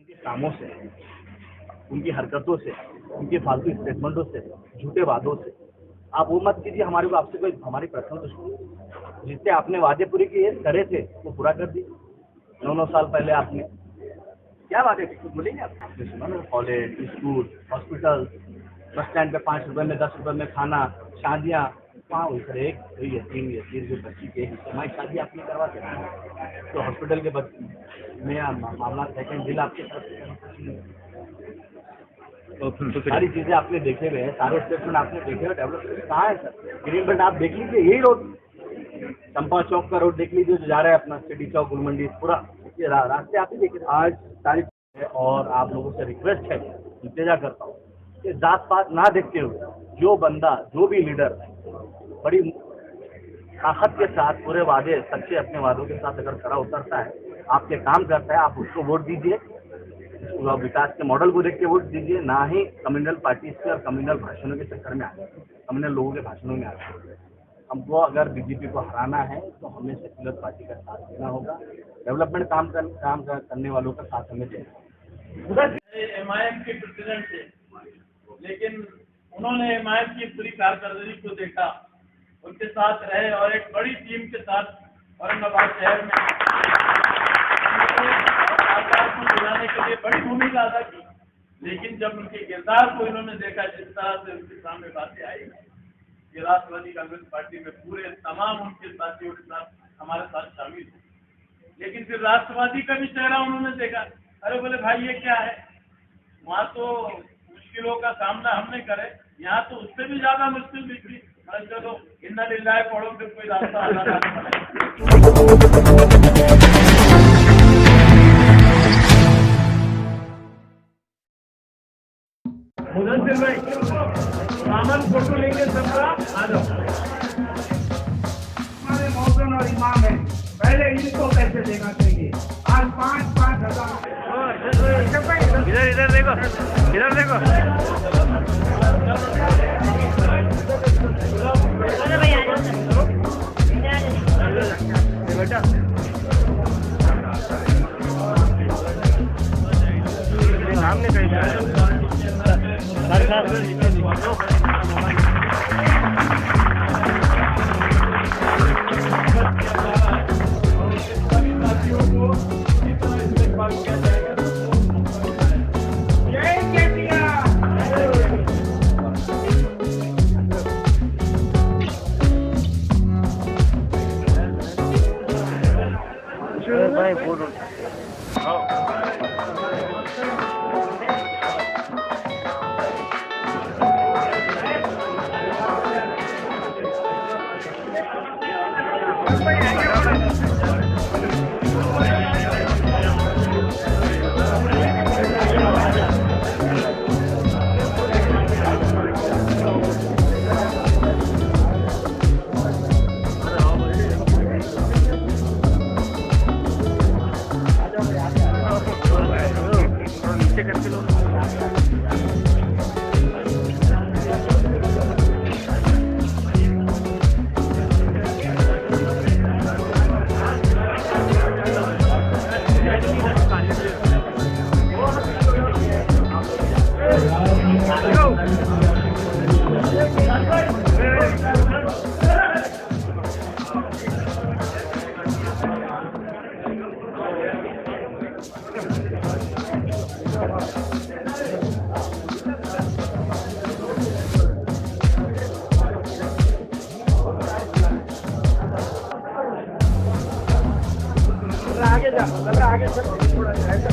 उनके कामों से, उनकी हरकतों से, उनके फालतू स्टेटमेंटों से, झूठे वादों से। आप वो मत कीजिए हमारे को आपसे कोई हमारी पर्सनल दुश्मनी। जितने आपने वादे पूरे किए करे थे वो पूरा कर दिए। 9 साल पहले आपने क्या वादे थे कुछ बोलेंगे आपने सुना ना? College, school, hospital, bus stand पे 5 रुपए में 10 रुपए में खाना, शादियाँ। वहाँ हुई सर एक हुई यतीम जो बच्ची की हमारी शादी आपने करवा के तो हॉस्पिटल के में मामला सेकेंड बिल आपके तरफ तो सारी चीजें आपने देखे हुए हैं, सारे स्टेटमेंट आपने देखे हुए। डेवलपमेंट कहाँ है सर? ग्रीन बेल्ट आप देख लीजिए, यही रोड चंपा चौक का रोड देख लीजिए जो जा रहा है अपना सिटी चौक गुलमंडी, पूरा ये रास्ते आप ही देखिए। आज तारीख है और आप लोगों से रिक्वेस्ट है, इंतजार करता हूँ कि जात पात ना देखते हुए जो बंदा जो भी लीडर बड़ी ताकत के साथ पूरे वादे सच्चे अपने वादों के साथ अगर खड़ा उतरता है, आपके काम करता है, आप उसको वोट दीजिए। विकास के मॉडल को देख के वोट दीजिए, ना ही कम्युनल पार्टी से और कम्युनल भाषणों के चक्कर में आए, कम्युनल लोगों के भाषणों में आए। हमको अगर बीजेपी को हराना है तो हमें सेक्युलर पार्टी का साथ देना होगा, डेवलपमेंट काम करने वालों का साथ हमें देना। एमआईएम के प्रेसिडेंट थे, लेकिन उन्होंने एमआईएम की पूरी कारकर्दगी को देखा, उनके साथ रहे और एक बड़ी टीम के साथ औरंगाबाद शहर में सरकार को बुलाने के लिए बड़ी भूमिका अदा की। लेकिन जब उनके किरदार को इन्होंने देखा, जिस तरह से उनके सामने बातें आई कि राष्ट्रवादी कांग्रेस पार्टी में पूरे तमाम उनके साथियों के साथ हमारे साथ शामिल थे, लेकिन फिर राष्ट्रवादी का भी चेहरा उन्होंने देखा। अरे बोले भाई ये क्या है, वहाँ तो मुश्किलों का सामना हम नहीं करे, यहाँ तो उससे भी ज्यादा मुश्किल दिख रही। चलो इन्ना लिल्लाह पढ़ो, फिर कोई रास्ता आना मुदस्सिर भाई सामान फोटो लेंगे सबका आ जाओ। हमारे मौजूद और इमाम है, पहले इनको कैसे देना चाहिए। आज 5-5 हजार इधर देखो, इधर देखो। बेटा सामने कहीं भाई फोटो आगे जा, थोड़ा ऐसा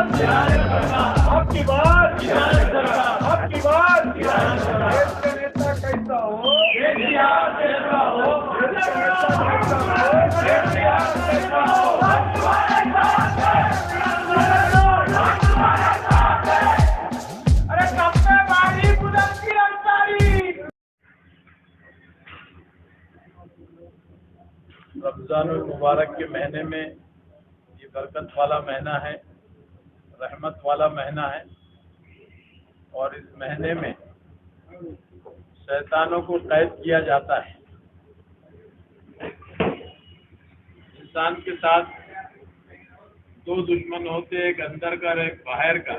आपकी बात आपकी बात देश के नेता कैसा हो अरे कब से बारी बुलंदी अंसारी। रमजान मुबारक के महीने में ये बरकत वाला महीना है, रहमत वाला महीना है, और इस महीने में शैतानों को कैद किया जाता है। इंसान के साथ दो दुश्मन होते हैं, एक अंदर का और एक बाहर का।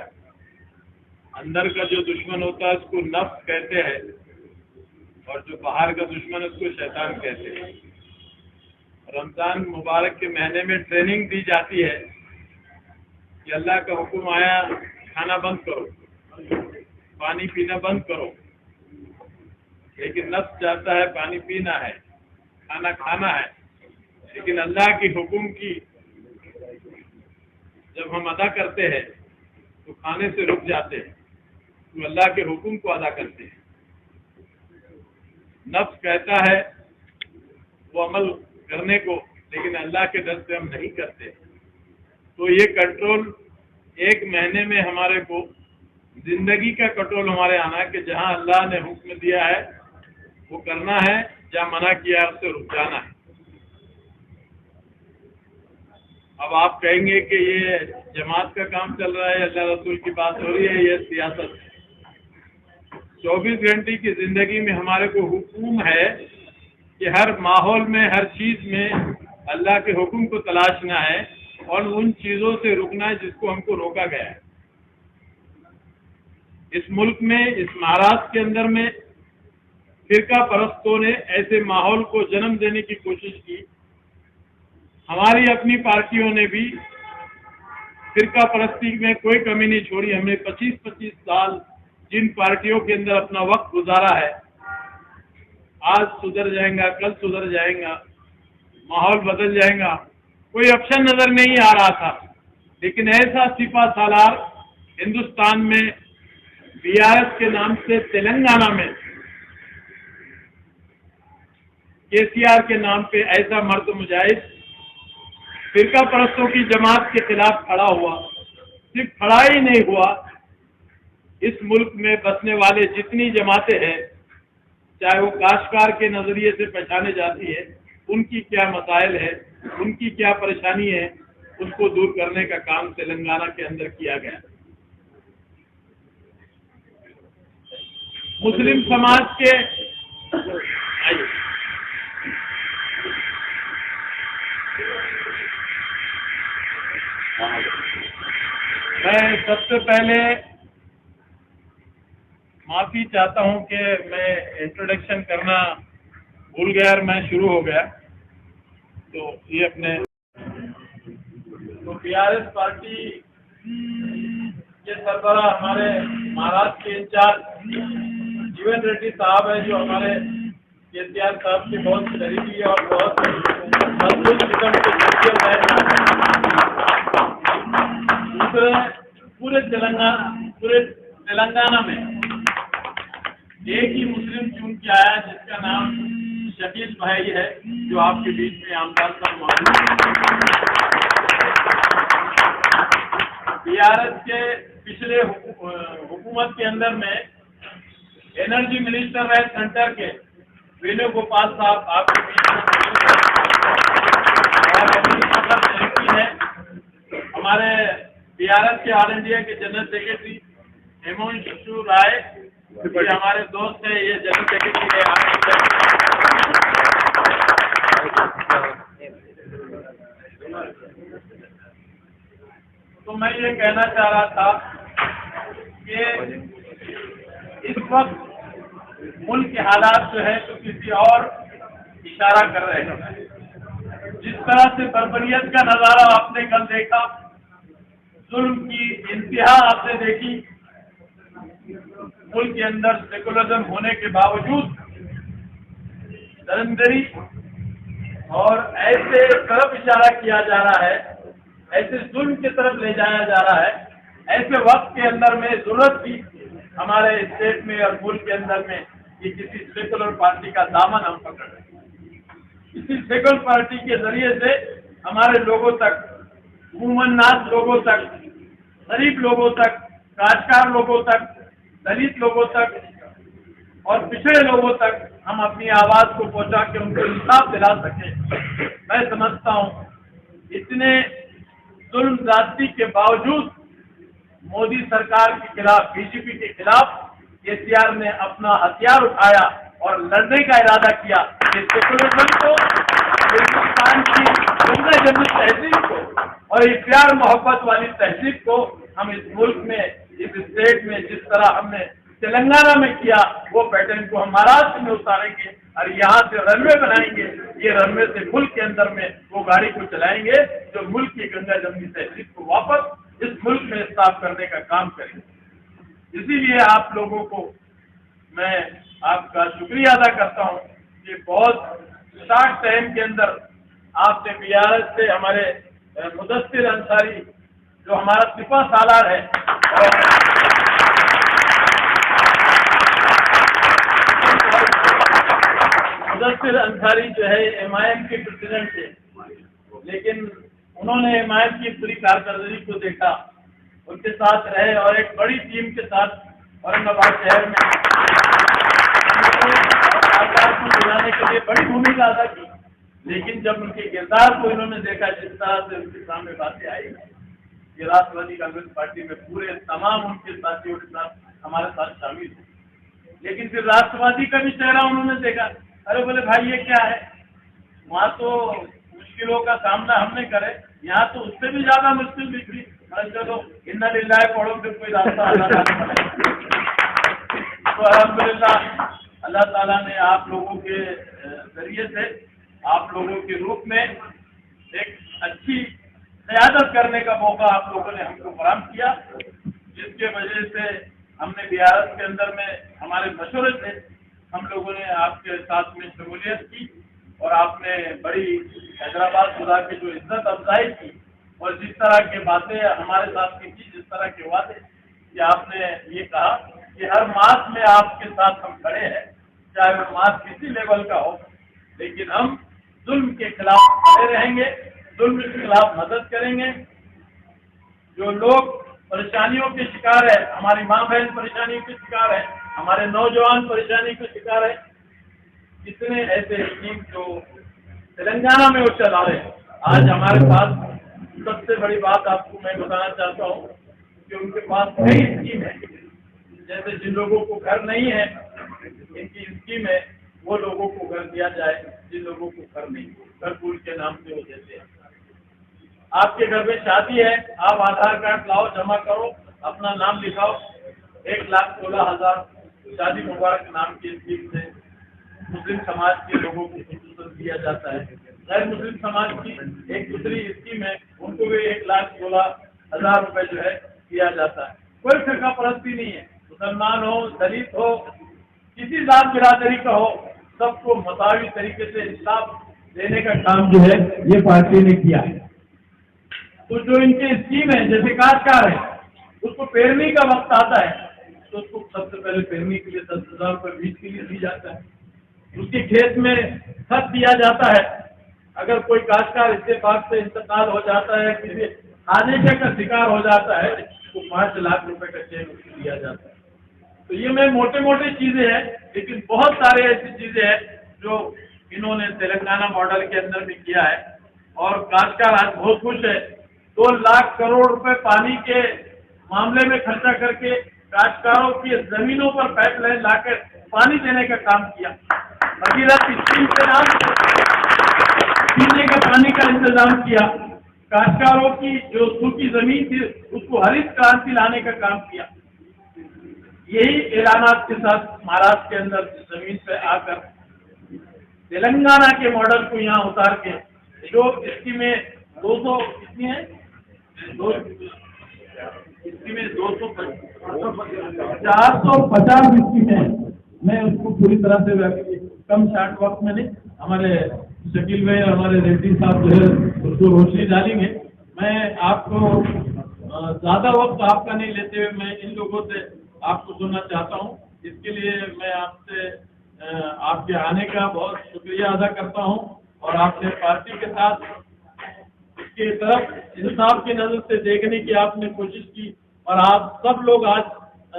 अंदर का जो दुश्मन होता है उसको नफ्स कहते हैं, और जो बाहर का दुश्मन है उसको शैतान कहते हैं। रमजान मुबारक के महीने में ट्रेनिंग दी जाती है कि अल्लाह का हुक्म आया खाना बंद करो, पानी पीना बंद करो, लेकिन नफ्स चाहता है पानी पीना है, खाना खाना है, लेकिन अल्लाह के हुक्म की जब हम अदा करते हैं तो खाने से रुक जाते हैं, तो अल्लाह के हुक्म को अदा करते हैं। नफ्स कहता है वो अमल करने को, लेकिन अल्लाह के डर से हम नहीं करते। तो ये कंट्रोल एक महीने में हमारे को जिंदगी का कंट्रोल हमारे आना है कि जहां अल्लाह ने हुक्म दिया है वो करना है, जहां मना किया है उससे रुक जाना है। अब आप कहेंगे कि ये जमात का काम चल रहा है, अल्लाह रसूल की बात हो रही है, ये सियासत है। 24 घंटे की जिंदगी में हमारे को हुक्म है कि हर माहौल में, हर चीज में अल्लाह के हुक्म को तलाशना है और उन चीजों से रुकना है जिसको हमको रोका गया है। इस मुल्क में, इस महाराष्ट्र के अंदर में फिरका परस्तों ने ऐसे माहौल को जन्म देने की कोशिश की। हमारी अपनी पार्टियों ने भी फिरका परस्ती में कोई कमी नहीं छोड़ी। हमने 25-25 साल जिन पार्टियों के अंदर अपना वक्त गुजारा है, आज सुधर जाएगा, कल सुधर जाएगा, माहौल बदल जाएगा, कोई ऑप्शन नजर नहीं आ रहा था। लेकिन ऐसा सिपा सालार हिंदुस्तान में बीआरएस के नाम से तेलंगाना में केसीआर के नाम पे ऐसा मर्द मुजाहिद फिरका परस्तों की जमात के खिलाफ खड़ा हुआ। सिर्फ खड़ा ही नहीं हुआ, इस मुल्क में बसने वाले जितनी जमातें हैं, चाहे वो काश्तकार के नजरिए से पहचाने जाती है, उनकी क्या मसाइल है, उनकी क्या परेशानी है, उसको दूर करने का काम तेलंगाना के अंदर किया गया। मुस्लिम समाज के मैं सबसे पहले माफी चाहता हूं कि मैं इंट्रोडक्शन करना भूल गया और मैं शुरू हो गया। तो ये अपने बीआरएस पार्टी के सरबराह हमारे महाराष्ट्र के इंचार्ज जीवन रेड्डी साहब है, जो हमारे केसीआर साहब के बहुत करीबी और बहुत मजबूत किस्म के शख्सियत है। पूरे तेलंगाना में एक ही मुस्लिम चुन के आया जिसका नाम शकील भाई है, जो आपके बीच में आमदार का मौजूद है। बीआरएस के पिछले हुकूमत के अंदर में एनर्जी मिनिस्टर रहे सेंटर के वेणुगोपाल साहब आपके बीच में है। हमारे बीआरएस के ऑल इंडिया के जनरल सेक्रेटरी हेमंतु राय, ये हमारे दोस्त है, ये जनरल सेक्रेटरी है। तो मैं ये कहना चाह रहा था कि इस वक्त मुल्क के हालात जो है तो किसी और इशारा कर रहे हैं। जिस तरह से बर्बरियत का नजारा आपने कल देखा, जुल्म की इंतहा आपने देखी, मुल्क के अंदर सेकुलरिज्म होने के बावजूद दरिंदरी और ऐसे तरफ इशारा किया जा रहा है, ऐसे जुल्म की तरफ ले जाया जा रहा है ऐसे वक्त के अंदर में जरूरत थी हमारे स्टेट में और मुल्क के अंदर में कि किसी सेकुलर पार्टी का दामन हम पकड़ रहे। इसी सेकुलर पार्टी के जरिए से हमारे लोगों तक, उम्मनास लोगों तक, गरीब लोगों तक, काश्तकार लोगों तक, दलित लोगों तक और पिछड़े लोगों तक हम अपनी आवाज को पहुंचा के उनको इंसाफ दिला सके। मैं समझता हूँ इतने जुल्म ज्यादती के बावजूद मोदी सरकार के खिलाफ, बीजेपी के खिलाफ केसीआर ने अपना हथियार उठाया और लड़ने का इरादा किया कि सेकुलरिज्म को, हिंदुस्तान की गंगा जमुनी तहजीब को और ये प्यार मोहब्बत वाली तहजीब को हम इस मुल्क में, इस स्टेट में जिस तरह हमने तेलंगाना में किया, वो पैटर्न को हम महाराष्ट्र में उतारेंगे और यहाँ से रनवे बनाएंगे। ये रनवे से मुल्क के अंदर में वो गाड़ी को चलाएंगे जो मुल्क की गंगा जमुनी तहजीब को वापस इस मुल्क में स्थापित करने का काम करेंगे। इसीलिए आप लोगों को मैं आपका शुक्रिया अदा करता हूँ कि बहुत शॉर्ट टाइम के अंदर आपने बीआरएस से हमारे मुदस्सिर अंसारी जो हमारा सिपा सालार है और मुदस्सिर अंसारी जो है एमआईएम के प्रेसिडेंट थे, लेकिन उन्होंने एमआईएम की पूरी कारकर्दगी को देखा, उनके साथ रहे और एक बड़ी टीम के साथ औरंगाबाद शहर में सरकार को दिलाने के लिए बड़ी भूमिका अदा की। लेकिन जब उनके किरदार को इन्होंने देखा, जिस तरह से उनके सामने बातें आई कि राष्ट्रवादी कांग्रेस पार्टी में पूरे तमाम उनके साथियों के साथ हमारे साथ शामिल थे, लेकिन फिर राष्ट्रवादी का भी चेहरा उन्होंने देखा। अरे बोले भाई ये क्या है, वहाँ तो मुश्किलों का सामना हमने करे, यहाँ तो उससे भी ज्यादा मुश्किल दिख रही। चलो इन्ना लिल्लाह पढ़ो, फिर कोई रास्ता तो अल्हम्दुलिल्लाह अल्लाह ताला ने आप लोगों के जरिए से, आप लोगों के रूप में एक अच्छी क़यादत करने का मौका आप लोगों ने हमको फराहम किया, जिसके वजह से हमने बीआरएस के अंदर में हमारे मशवरे से हम लोगों ने आपके साथ में शमूलियत की और आपने बड़ी हैदराबाद खुदा की जो इज्जत अफजाई की और जिस तरह की बातें हमारे साथ की थी, जिस तरह के वादे कि आपने ये कहा कि हर मास में आपके साथ हम खड़े हैं, चाहे वो मास किसी लेवल का हो, लेकिन हम जुल्म के खिलाफ खड़े रहेंगे, जुल्म के खिलाफ मदद करेंगे। जो लोग परेशानियों के शिकार है, हमारी माँ बहन परेशानियों के शिकार है, हमारे नौजवान परेशानी के शिकार है, कितने ऐसे स्कीम जो तेलंगाना में वो चला रहे हैं। आज हमारे पास सबसे बड़ी बात आपको मैं बताना चाहता हूँ कि उनके पास कई स्कीम है, जैसे जिन लोगों को घर नहीं है, इनकी स्कीम है वो लोगों को घर दिया जाए, जिन लोगों को घर नहीं, घर पूल के नाम से वो देते हैं। आपके घर में शादी है, आप आधार कार्ड लाओ, जमा करो, अपना नाम लिखाओ, 1,16,000 शादी मुबारक नाम की स्कीम से मुस्लिम समाज के लोगों को खसूसन दिया जाता है। गैर मुस्लिम समाज की एक दूसरी स्कीम है, उनको भी 1,16,000 रुपए जो है दिया जाता है। कोई फिरका परस्ती नहीं है, मुसलमान हो, दलित हो, किसी जात बिरादरी का हो, सबको मसावी तरीके से इंसाफ देने का काम जो है ये पार्टी ने किया है। तो जो इनके स्कीम है, जैसे काश्तकार है, उसको पेरने का वक्त आता है तो उसको सबसे पहले पेरने के लिए 10,000 रुपये बीज के लिए दी जाता है, उसके खेत में खत दिया जाता है। अगर कोई काश्तकार इत्तेफाक से इंतकाल हो जाता है, किसी हादसे का शिकार हो जाता है, तो 5 लाख रुपए का चेक उसको दिया जाता है। तो ये मैं मोटे मोटे चीजें हैं, लेकिन बहुत सारे ऐसी चीजें हैं जो इन्होंने तेलंगाना मॉडल के अंदर भी किया है और काश्तकार आज बहुत खुश है। 2 लाख करोड़ रुपए पानी के मामले में खर्चा करके काश्तकारों की जमीनों पर पाइपलाइन लाकर पानी देने का काम किया। भगीरथ स्कीम के नाम पीने का पानी का इंतजाम किया। काश्तकारों की जो सूखी जमीन थी उसको हरित क्रांति लाने का काम किया। यही ऐलानात के साथ महाराष्ट्र के अंदर जमीन पे आकर तेलंगाना के मॉडल को यहाँ उतार के जो स्कीमें 200 कितनी है, 450 स्कीमें, मैं उसको पूरी तरह से कम शार्ट वक्त में नहीं, हमारे शकील भाई, हमारे रेड्डी साहब जो है उसको रोशनी डालेंगे। मैं आपको ज्यादा वक्त आपका नहीं लेते हुए मैं इन लोगों से आपको सुनना चाहता हूं। इसके लिए मैं आपसे आपके आने का बहुत शुक्रिया अदा करता हूं और आपसे पार्टी के साथ इसकी तरफ इंसाफ की नजर से देखने की आपने कोशिश की और आप सब लोग आज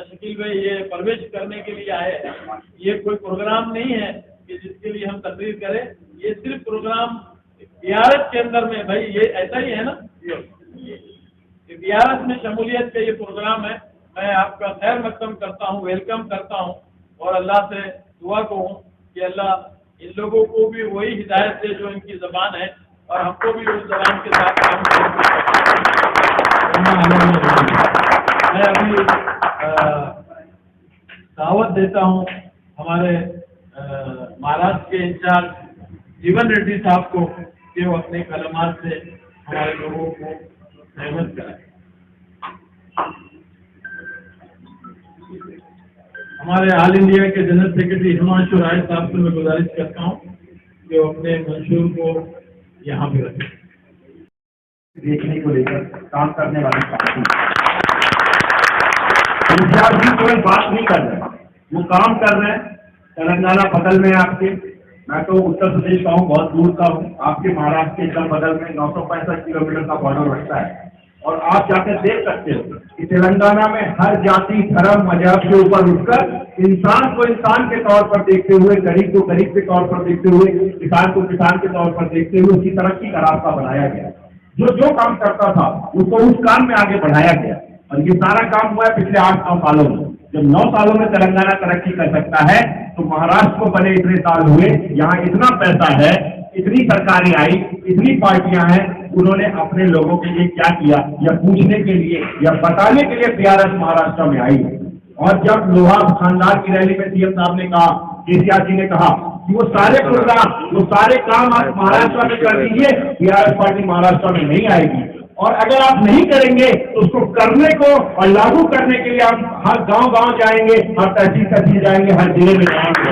शकील भाई ये प्रवेश करने के लिए आए हैं। ये कोई प्रोग्राम नहीं है कि जिसके लिए हम तकरीर करें, ये सिर्फ प्रोग्राम बियारत के अंदर में, भाई ये ऐसा ही है ना, बियारत में शमूलियत का ये प्रोग्राम है। मैं आपका खैर मकदम करता हूँ, वेलकम करता हूँ और अल्लाह से दुआ कहूँ कि अल्लाह इन लोगों को भी वही हिदायत दे जो इनकी जबान है और हमको भी उस जबान के साथ काम मैं अभी दावत देता हूँ हमारे महाराष्ट्र के इंचार्ज जीवन रेड्डी साहब को कि वो अपने कलमात से हमारे लोगों को सहमत कराए। हमारे ऑल इंडिया के जनरल सेक्रेटरी हिमांशु राय साहब से मैं गुजारिश करता हूँ कि वो अपने मंशूर को यहाँ पे रखें। देखने को लेकर काम करने वाली पार्टी जी कोई बात नहीं कर रहे, वो काम कर रहे हैं। तेलंगाना बगल में आपके, मैं तो उत्तर प्रदेश का हूँ, बहुत दूर का हूँ। आपके महाराष्ट्र के एकदम बगल में 965 किलोमीटर का बॉर्डर लगता है और आप जाकर देख सकते हो कि तेलंगाना में हर जाति धर्म मजहब के ऊपर उठकर इंसान को इंसान के तौर पर देखते हुए, गरीब को गरीब के तौर पर देखते हुए, किसान को किसान के तौर पर देखते हुए उसकी तरक्की का रास्ता बनाया गया। जो काम करता था उसको उस काम में आगे बढ़ाया गया और ये सारा काम हुआ है पिछले 8-9 सालों में। जब 9 सालों में तेलंगाना तरक्की कर सकता है तो महाराष्ट्र को बने इतने साल हुए, यहाँ इतना पैसा है, इतनी सरकारें आई, इतनी पार्टियां हैं, उन्होंने अपने लोगों के लिए क्या किया यह पूछने के लिए या बताने के लिए बीआरएस महाराष्ट्र में आई। और जब लोहा खानदार की रैली में सीएम साहब ने कहा, केसीआर जी ने कहा कि वो सारे प्रोग्राम, वो सारे काम आप महाराष्ट्र में कर दीजिए, बीआरएस पार्टी महाराष्ट्र में नहीं आएगी। और अगर आप नहीं करेंगे तो उसको करने को और लागू करने के लिए आप हर गांव जाएंगे, हर तहसील जाएंगे, हर जिले में जाएंगे।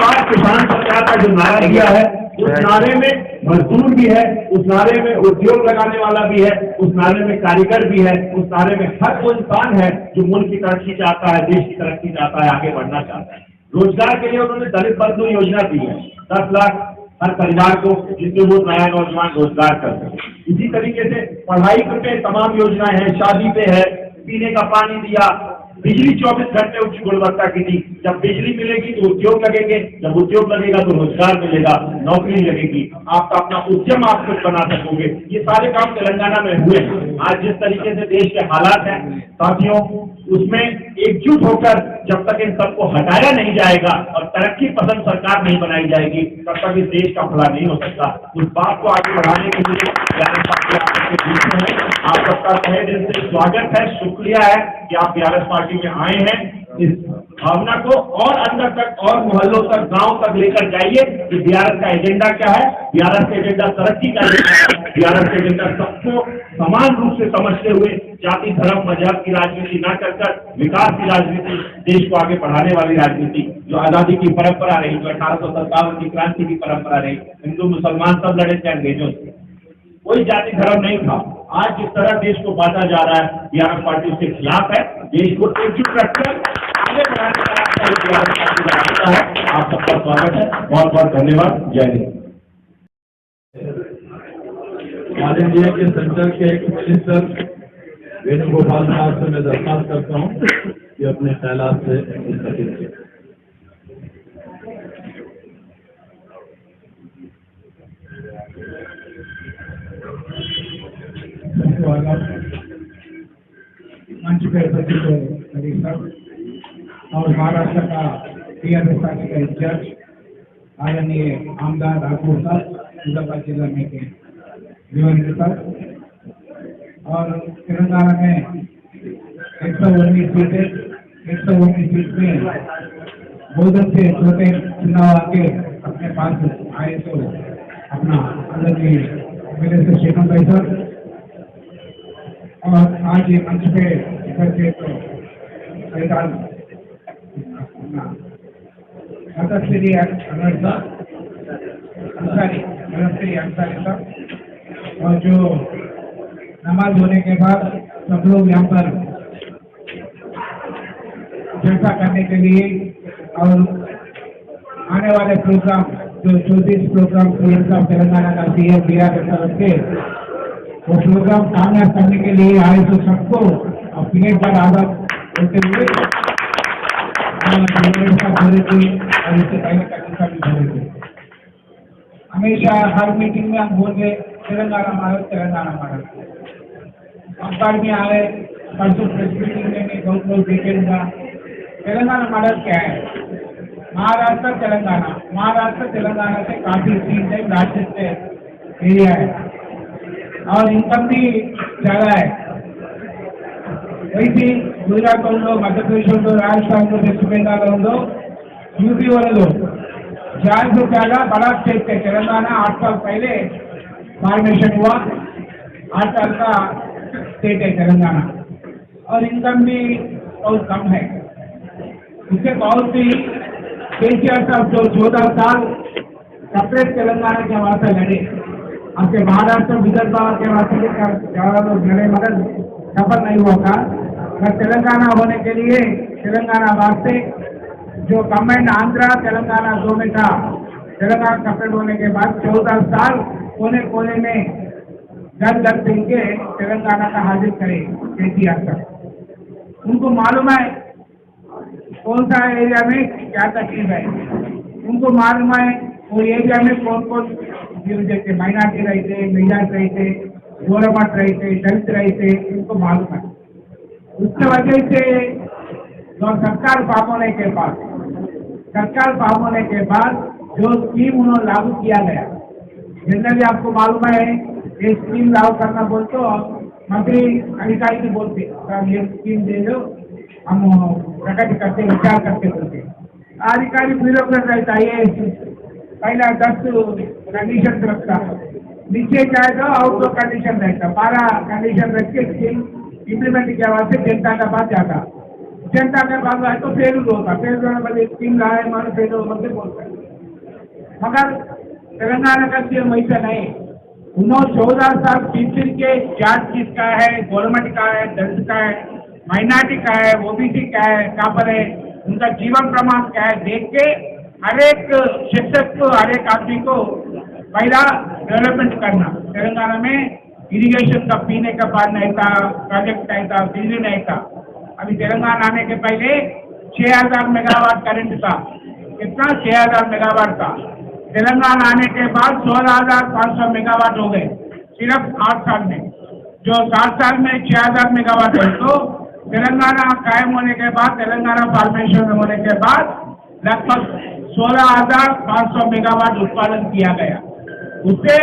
बात किसान सरकार का जो नारा दिया है, उस नारे में मजदूर भी है, उस नारे में उद्योग लगाने वाला भी है, उस नारे में कारीगर भी है, उस नारे में हर वो इंसान है जो मुल्क की तरक्की चाहता है, देश की तरक्की चाहता है, आगे बढ़ना चाहता है। रोजगार के लिए उन्होंने दलित बंधु योजना दी है, 10 लाख हर परिवार को, जिससे वो नया नौजवान रोजगार कर सके। इसी तरीके से पढ़ाई पे तमाम योजनाएं हैं, शादी पे है, पीने का पानी दिया, बिजली 24 घंटे उच्च गुणवत्ता की दी। जब बिजली मिलेगी तो उद्योग लगेंगे, जब उद्योग लगेगा तो रोजगार मिलेगा, नौकरी लगेगी, आपका अपना उद्यम आप कुछ बना सकोगे। ये सारे काम तेलंगाना में हुए। आज जिस तरीके से देश के हालात हैं साथियों, उसमें एकजुट होकर जब तक इन सबको हटाया नहीं जाएगा और तरक्की पसंद सरकार नहीं बनाई जाएगी, तब तक इस देश का भला नहीं हो सकता। उस बात को आगे बढ़ाने के लिए आप सबका तहे दिल से स्वागत है, शुक्रिया है कि आप बीआरएस पार्टी में आए हैं। इस भावना को और अंदर तक और मोहल्लों तक, गांव तक लेकर जाइए कि बीआरएस का एजेंडा क्या है। बीआरएस का एजेंडा तरक्की का एजेंडा है। बीआरएस का एजेंडा सबको समान रूप से समझते हुए जाति धर्म मजहब की राजनीति न कर विकास की राजनीति, देश को आगे बढ़ाने वाली राजनीति, जो आजादी की परंपरा रही, जो 1857 की क्रांति की परंपरा रही, हिंदू मुसलमान सब लड़े थे अंग्रेजों से, कोई जाति धर्म नहीं था। आज जिस तरह देश को बांटा जा रहा है, बीआरएस पार्टी उसके खिलाफ है। देश को एकजुट रखकर आगे बढ़ाने का रास्ता बीआरएस पार्टी का रास्ता है। आप सबका स्वागत है, बहुत बहुत धन्यवाद। जय हिंद। ऑल इंडिया के सेंटर के एक मिनिस्टर वेणुगोपाल साहब से मैं दरख्वास्त करता हूँ कि अपने ख्यालात से मुस्तकिल करें। मंच पे उपस्थित और महाराष्ट्र का बीआरएस पार्टी का इंचार्ज आदरणीय आमदार राठौर साहब, मुजफ्फरपुर जिला में के जीवन साहब, और तेलंगाना में 119 सीट में बहुजन से छोटे चुनाव आके अपने पास आए तो अपना आदरणीय मेरे से शेखम भाई साहब, और आज ये मंच पे इकट्ठे तो सदस्य अंसारी साहब और जो नमाज होने के बाद सब लोग यहाँ पर चर्चा करने के लिए और आने वाले प्रोग्राम जो 34 प्रोग्राम सीएम साहब तेलंगाना का सीएम दिया तरफ से वो प्रोग्राम कामयाब करने के लिए आए तो सबको और पीएम पर आदर होते हुए भरे थे और इससे पहले का भी भरे थे। हमेशा हर मीटिंग में हम बोल रहे तेलंगाना भारत तेलंगाना भारत। अखबार में आ रहे परसों प्रेस मीटिंग में बहुत लोग देखेगा तेलंगाना भारत क्या है। महाराष्ट्र तेलंगाना से काफी चीज है, राज्य से एरिया है और इनकम भी ज्यादा है। वैसे गुजरात मध्य प्रदेश राजस्थान वेस्ट बंगाल यूपी वाले ज्यादा से ज्यादा बड़ा स्टेट है तेलंगाना। 8 साल पहले फॉर्मेशन हुआ, 8 साल का स्टेट है तेलंगाना और इनकम भी बहुत कम है। इससे बहुत ही केसीआर साहब जो 14 साल सेपरेट तेलंगाना के वास्ते लड़े, आपके महाराष्ट्र विदर्भ के वास्ते ज्यादा लोग लड़े मगर सफल नहीं हुआ था। तेलंगाना होने के लिए तेलंगाना वास्ते जो कमेंट आंध्रा तेलंगाना दो में था, तेलंगाना सेपरेट होने के बाद 14 साल कोने कोने में दर दर दिन के तेलंगाना का हाजिर करे केसीआर साहब। उनको मालूम है कौन सा एरिया में क्या तकलीफ है, उनको मालूम है वो एरिया में कौन कौन जैसे माइनॉरिटी रहते, महिलाएं रहते, गोरमठ रहते, दलित रहते, उनको मालूम है। उसके वजह से जो सरकार फॉर्म होने के बाद जो स्कीम उन्होंने लागू किया गया, जनरली आपको मालूम है ये स्कीम लागू करना बोल तो मंत्री अधिकारी भी बोलते ये स्कीम दे दो, हम प्रकट करते विचार करते बोलते। अधिकारी ब्यूरोक्रेट रहता है, पहला 10 कंडीशन रखता, नीचे जाए तो आउट ऑफ कंडीशन रहता, 12 कंडीशन रख के स्कीम इम्प्लीमेंट किया वास्ते जनता का पास जाता, जनता के पास आए तो फेल होता, फेल होने वाले स्कीम लाए मान फेल हो बोलते बोलता। मगर तेलंगाना का सीएम ऐसा नहीं, उन्होंने 14 साल फिर के जात किसका है, गवर्नमेंट का है, दलित का है, माइनॉरिटी का है, ओबीसी का है, कहाँ पर है, उनका जीवन प्रमाण क्या है देख के हर एक शिक्षक को, हर एक आदमी को पहला डेवलपमेंट करना। तेलंगाना में इरिगेशन का पीने का पानी नहीं था, प्रोजेक्ट नहीं था, बिजली नहीं था। अभी तेलंगाना आने के पहले 6000 मेगावाट करंट था, कितना 6000 मेगावाट था। तेलंगाना आने के बाद 16500 मेगावाट हो गए सिर्फ 8 साल में। जो 7 साल में 6000 मेगावाट है, तो तेलंगाना कायम होने के बाद, तेलंगाना फॉर्मेशन होने के बाद लगभग 16500 मेगावाट उत्पादन किया गया। उससे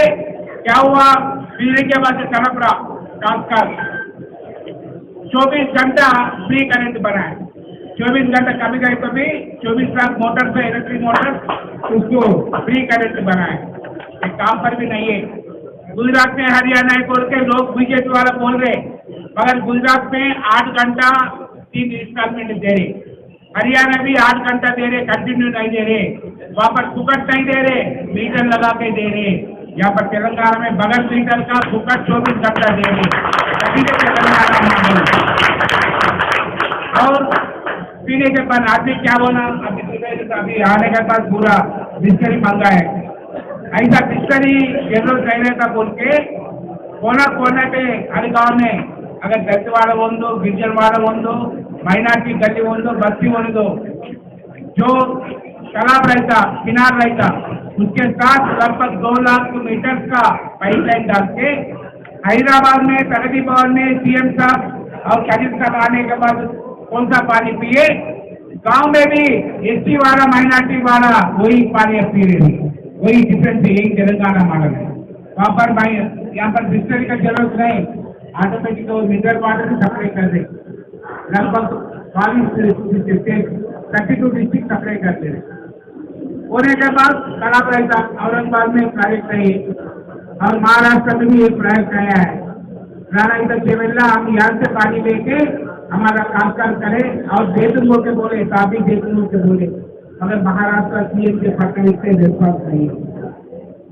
क्या हुआ, बिजली के बाद तड़प रहा काल 24 घंटा फ्री करंट बना है। 24 घंटा कभी गए तो भी 24 लाख मोटर से इलेक्ट्रिक मोटर उसको फ्री करंट बना है। ये काम पर भी नहीं है। गुजरात में हरियाणा बोल के लोग बीजेपी वाला बोल रहे, मगर गुजरात में 8 घंटा 3 इंस्टॉलमेंट दे रहे, हरियाणा भी 8 घंटा दे रहे, कंटिन्यू नहीं दे रहे, वहाँ पर फुकट नहीं दे रहे, मीटर लगा के दे रहे। यहाँ पर तेलंगाना में बगल मीटर का फुकट 24 घंटा दे रहे। अभी तेलंगाना मॉडल और पीने के बाद आदमी क्या बोला, अभी आने के बाद पूरा बिस्करी मांगा है, ऐसा बिस्करी जनरल चाहिए था बोल के कोना कोने पे हर गाँव में अगर दलित वाला होंदो, गिरिजन वाला होंदो, माइनॉरिटी गली होंदो, बस्ती होंदो, जो तालाब रहता, किनार रहता, उसके साथ लगभग 2 लाख मीटर का पाइपलाइन डाल के हैदराबाद में प्रगति भवन में सीएम साहब और खलील साहब आने के बाद कौन सा पानी पिए, गांव में भी एसटी वाला माइनॉरिटी वाला वही पानी पी रहे, वही डिफरेंस है। यही तेलंगाना मॉडल है। वहाँ पर यहाँ पर बिस्लरी का जरूरत नहीं, ऑटोमेटिक मिनरल वाटर भी सप्लाई कर दे, लगभग 32 डिस्ट्रिक्ट सप्लाई कर दे। होने के बाद तालाब रहता, औरंगाबाद में प्रोजेक्ट नहीं और महाराष्ट्र में भी एक प्रोजेक्ट आया है। राणा इधर चेवेल्ला हम यहाँ से पानी लेके हमारा कामकाज करें और देशमुख के बोले, साबी देशमुख के बोले, मगर महाराष्ट्र सीएम के फटने से रिस्पॉन्स नहीं है।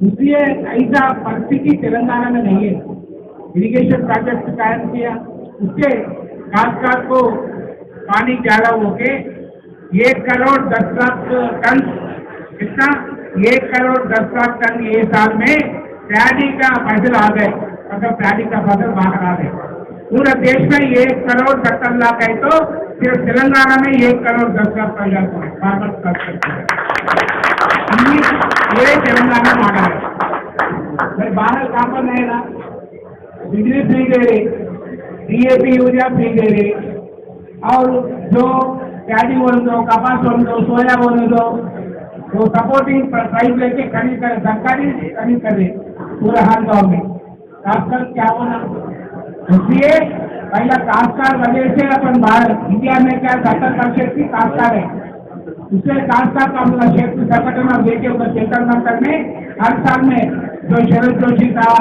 इसलिए ऐसा परिस्थिति तेलंगाना में नहीं है। इरिगेशन प्रोजेक्ट कायम किया, उससे काश्तकार को पानी ज्यादा होके 1 करोड़ 10 लाख टन, कितना 1 करोड़ 10 लाख टन ये साल में प्यादी का फसल आ गए, मतलब प्यादी का फसल बाहर आ गए। पूरा देश में 1 करोड़ 70 लाख है, तो सिर्फ तेलंगाना में 1 करोड़ 10 लाख फार्मर्स कर सकते हैं। ये तेलंगाना मॉडल है। भाई बाहर कहाँ पर नहीं ना, बिजली फ्री दे रही, DAP यूरिया फ्री दे रही, और जो प्यादी बोल दो, कपास बोल दो, सोया बोल दो, वो सपोर्टिंग प्राइस लेके खरीद कर सरकारी खरीद करे पूरा हर गाँव में। खासकर क्या होना, इसलिए पहला काश्तकार वजह से अपन बाहर इंडिया में क्या 70% की काश्तकार है, इसलिए काश्तकार का अपना क्षेत्र संगठन और देखे उधर चेतन मंत्र में हर साल में जो शरद जोशी था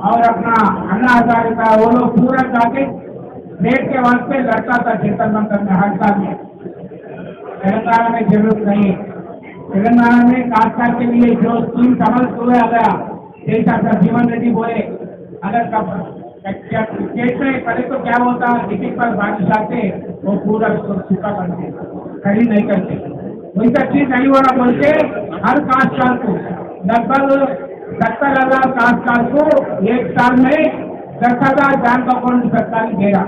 और अपना अन्ना हजारे था, वो लोग पूरा जाके रेट के वास्ते लड़ता था चेतन मंत्र में हर साल में। तेलंगाना में जरूरत नहीं है, तेलंगाना में काश्तकार के लिए जो स्कीम समझ हुआ गया, जैसा जीवन रेड्डी बोले, अगर खेत में करे तो क्या होता, किसी पर बारिश आते वो पूरा सूखा करते, खड़ी नहीं करते, वैसा चीज नहीं होना बोलते। हर काश्तकार को लगभग 70,000 काश्तकार को 1 साल में 10,000 बैंक अकाउंट सरकार देगा।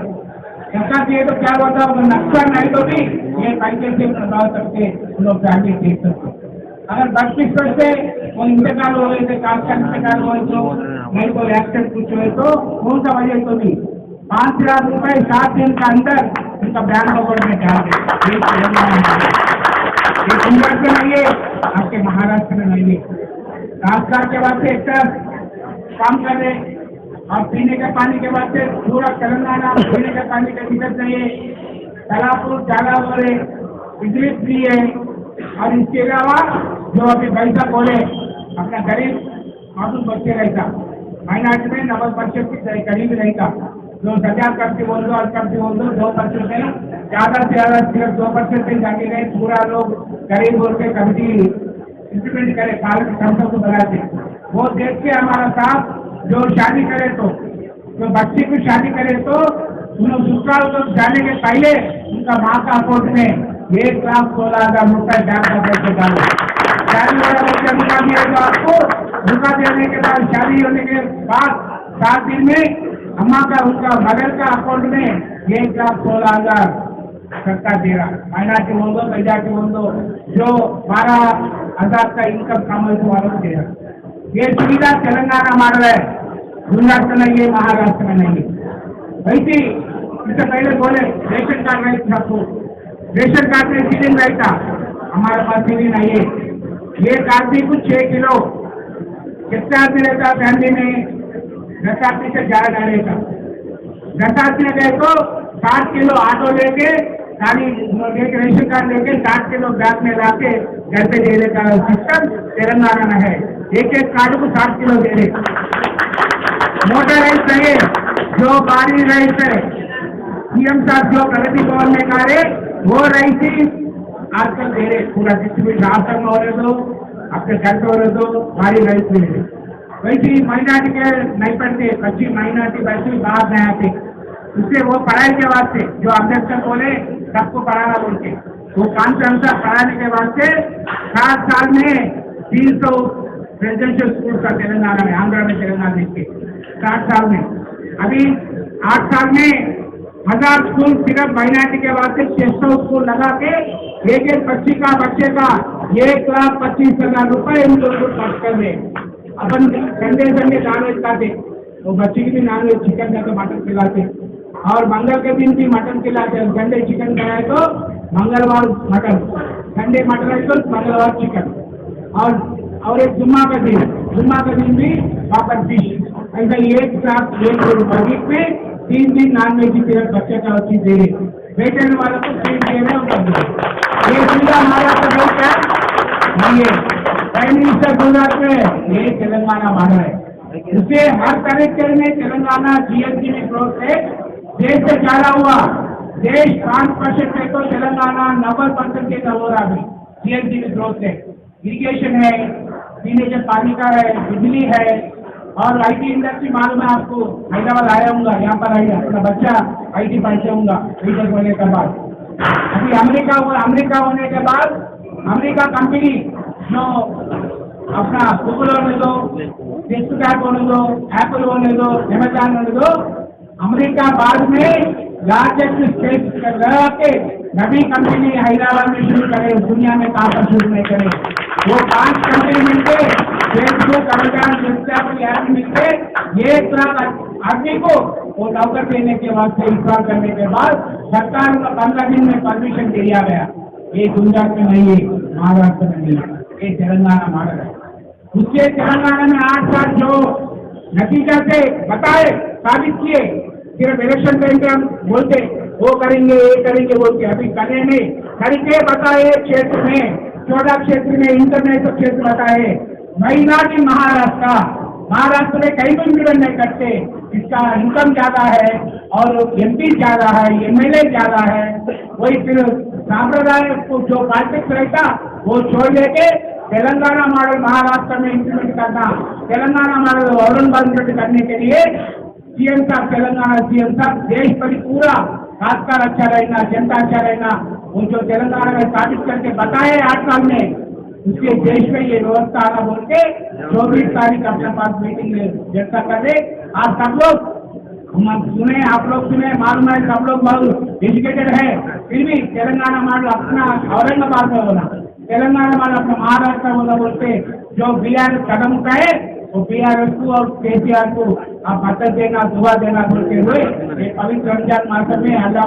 ऐसा किए तो क्या होता, अगर नुकसान नहीं तो भी ये पैसे से प्रभाव करके लोग जाके देख सकते। अगर 32 से वो इंतकाल हो गए थे, काश्तकार इंतकाल हुए तो नहीं तो एक्सीडेंट कुछ हुए तो कौन सा वजह तो नहीं, 5 लाख रुपए 7 दिन के अंदर उनका बैंक अकाउंट में डाल दे। ये गुजरात में नहीं है, आपके महाराष्ट्र में नहीं है। काश्तकार के बाद से एक तरफ काम कर रहे और पीने के पानी के बाद से पूरा तेलंगाना पीने के पानी का दिक्कत नहीं है, तालाब ज्यादा हो रहे, बिजली फ्री है, और इसके अलावा जो अभी पैसा बोले अपना गरीब मासूम बच्चे रहता, माइनॉरिटी में 90% की गरीब रहता, जो 1000 करके बोल दो, 8 करके बोल दो, 2% में ज्यादा से ज्यादा सिर्फ 2% से जाके गए, पूरा लोग गरीब बोल के कमिटी इंप्लीमेंट करे, पालन संस्था को बनाते। वो देख के हमारा साथ जो शादी करे तो, जो बच्चे की शादी करे तो उन्हें ससुराल को जाने के पहले उनका माँ का अकाउंट में 1,16,000 रुपए बैंक का पैसे डालो। शादी वाला बच्चा रुका दिया तो आपको रुका देने के बाद शादी होने के बाद 7 दिन में अम्मा का उनका मदर का अकाउंट में 1,16,000 सरकार दे रहा। माइनॉरिटी बोल दो, मेजॉरिटी बोल दो, जो 12,000 का इनकम कमाई तो वालों को दे रहा। ये सुविधा तेलंगाना मॉडल है, गुजरात में नहीं है, महाराष्ट्र में नहीं है। वैसे इससे पहले बोले रेशन कार्ड नहीं था, रेशन कार्ड में सीलिंग रहता, हमारे पास सीलिंग नहीं है। ये कार्ड भी कुछ 6 किलो कितना आदमी रहता फैमिली में, 10 आदमी से ज्यादा रहेगा। 10 आदमी गए तो 60 किलो ऑटो लेके गाड़ी रेशन कार्ड लेके 60 किलो बैग में लाके घर पे देने का सिस्टम तेलंगाना में है। एक कार्ड को 60 किलो दे रहे। मोटर राइस नहीं, जो बारी राइस है CM साहब जो प्रगति भवन में खा रहे वो राइस ही आजकल दे रहे, पूरा डिस्ट्रीब्यूट राशन हो रहे तो आपके घर पे हो रहे तो बारी राइस दे रहे। वैसे माइनॉरिटी के नहीं पढ़ते, अच्छी माइनॉरिटी वैसे बाहर नहीं आते, इसलिए वो पढ़ाई के वास्ते जो अम्बेडकर बोले सबको पढ़ाना बोलते, वो काम के अनुसार पढ़ाने के वास्ते 7 साल में 300 रेजिडेंशियल स्कूल का तेलंगाना में, आंध्रा में, तेलंगाना में के 7 साल में। अभी 8 साल में 1000 स्कूल सिर्फ माइनॉरिटी के वास्ते 600 स्कूल लगा के एक बच्चे का 1,25,000 रुपए उनको खर्च कर रहे। अपन संडे नॉनवेज खाते, वो बच्चे की भी नॉनवेज चिकन या तो मटन खिलाते, और मंगल के दिन भी मटन खिलाते। संडे चिकन खाए तो मंगलवार मटन, संडे मटन है तो मंगलवार चिकन, और एक जुम्मा का दिन भी वापस फिश। ऐसा एक साथ एक में 3 दिन नॉनवेज की तरफ बच्चे का चीज दे रहे, बेचने वाला को 3 दे रहे। ये सुविधा हमारा तो बहुत है, ये प्राइम मिनिस्टर गुजरात में ये तेलंगाना मॉडल है। इससे हर तरीके में तेलंगाना GST में ग्रोथ है, देश से ज्यादा हुआ। देश 5% है तो तेलंगाना 90% के हो रहा है GST में ग्रोथ है। इरिगेशन है, पीने के पानी का है, बिजली है, और आईटी इंडस्ट्री मालूम है आपको, हैदराबाद आया हूँ, यहाँ पर आई अपना बच्चा आईटी पढ़ते हूँ बीटेक होने के बाद। अभी अमेरिका होने के बाद अमेरिका कंपनी जो अपना गूगल होने दो, फेसबुक होने दो, एप्पल होने दो, अमेजॉन होने दो, अमेरिका बाद में लार्जेस्ट स्पेस के नवी कंपनी हैदराबाद में शुरू करे, दुनिया में कहाँ पर शुरू नहीं करे। वो 5 कंपनी मिलते, फेसबुक, अमेजॉन, व्हाट्सएप मिलते 1 लाख आदमी को वो नौकर देने के वास्ते इंस्टॉल करने के बाद सरकार को 15 दिन में परमिशन दिया गया। ये गुजरात में नहीं है, महाराष्ट्र में नहीं, ये तेलंगाना मॉडल है। उसके तेलंगाना में 8 साल जो नतीजा से बताए, साबित किए, सिर्फ इलेक्शन टाइम पे हम बोलते वो करेंगे ये करेंगे बोलते, अभी करने में करके बताए। क्षेत्र में 14 क्षेत्र में इंटरनेशनल क्षेत्र बताए। महिला की महाराष्ट्र में कहीं भी विरोध नहीं करते, इसका इनकम ज्यादा है और एमपी ज्यादा है, एमएलए ज्यादा है। वही फिर सांप्रदाय को जो पॉलिटिक्स रहता वो छोड़ देके तेलंगाना मॉडल महाराष्ट्र में इम्प्लीमेंट करना, तेलंगाना मॉडल औरंगाबाद करने के लिए सीएम साहब, तेलंगाना सीएम साहब देश पर पूरा राजकार अच्छा रहना, जनता अच्छा रहना, वो जो तेलंगाना में साबित करके बताए 8 साल में, उसके देश में ये व्यवस्था आना बोल के 24 तारीख अपने पास मीटिंग जैसा कर दे। आज सब लोग हम सुने, आप लोग सुने, मालूम है सब लोग बहुत एजुकेटेड है, फिर भी तेलंगाना मॉडल अपना औरंगाबाद में होना, तेलंगाना मॉडल अपना महाराष्ट्र में होना बोलते जो बीआरएस कदम उठाए वो बीआरएस को और केसीआर को आप मदद देना, दुआ देना बोलते हुए ये पवित्र रमजान मास में अल्लाह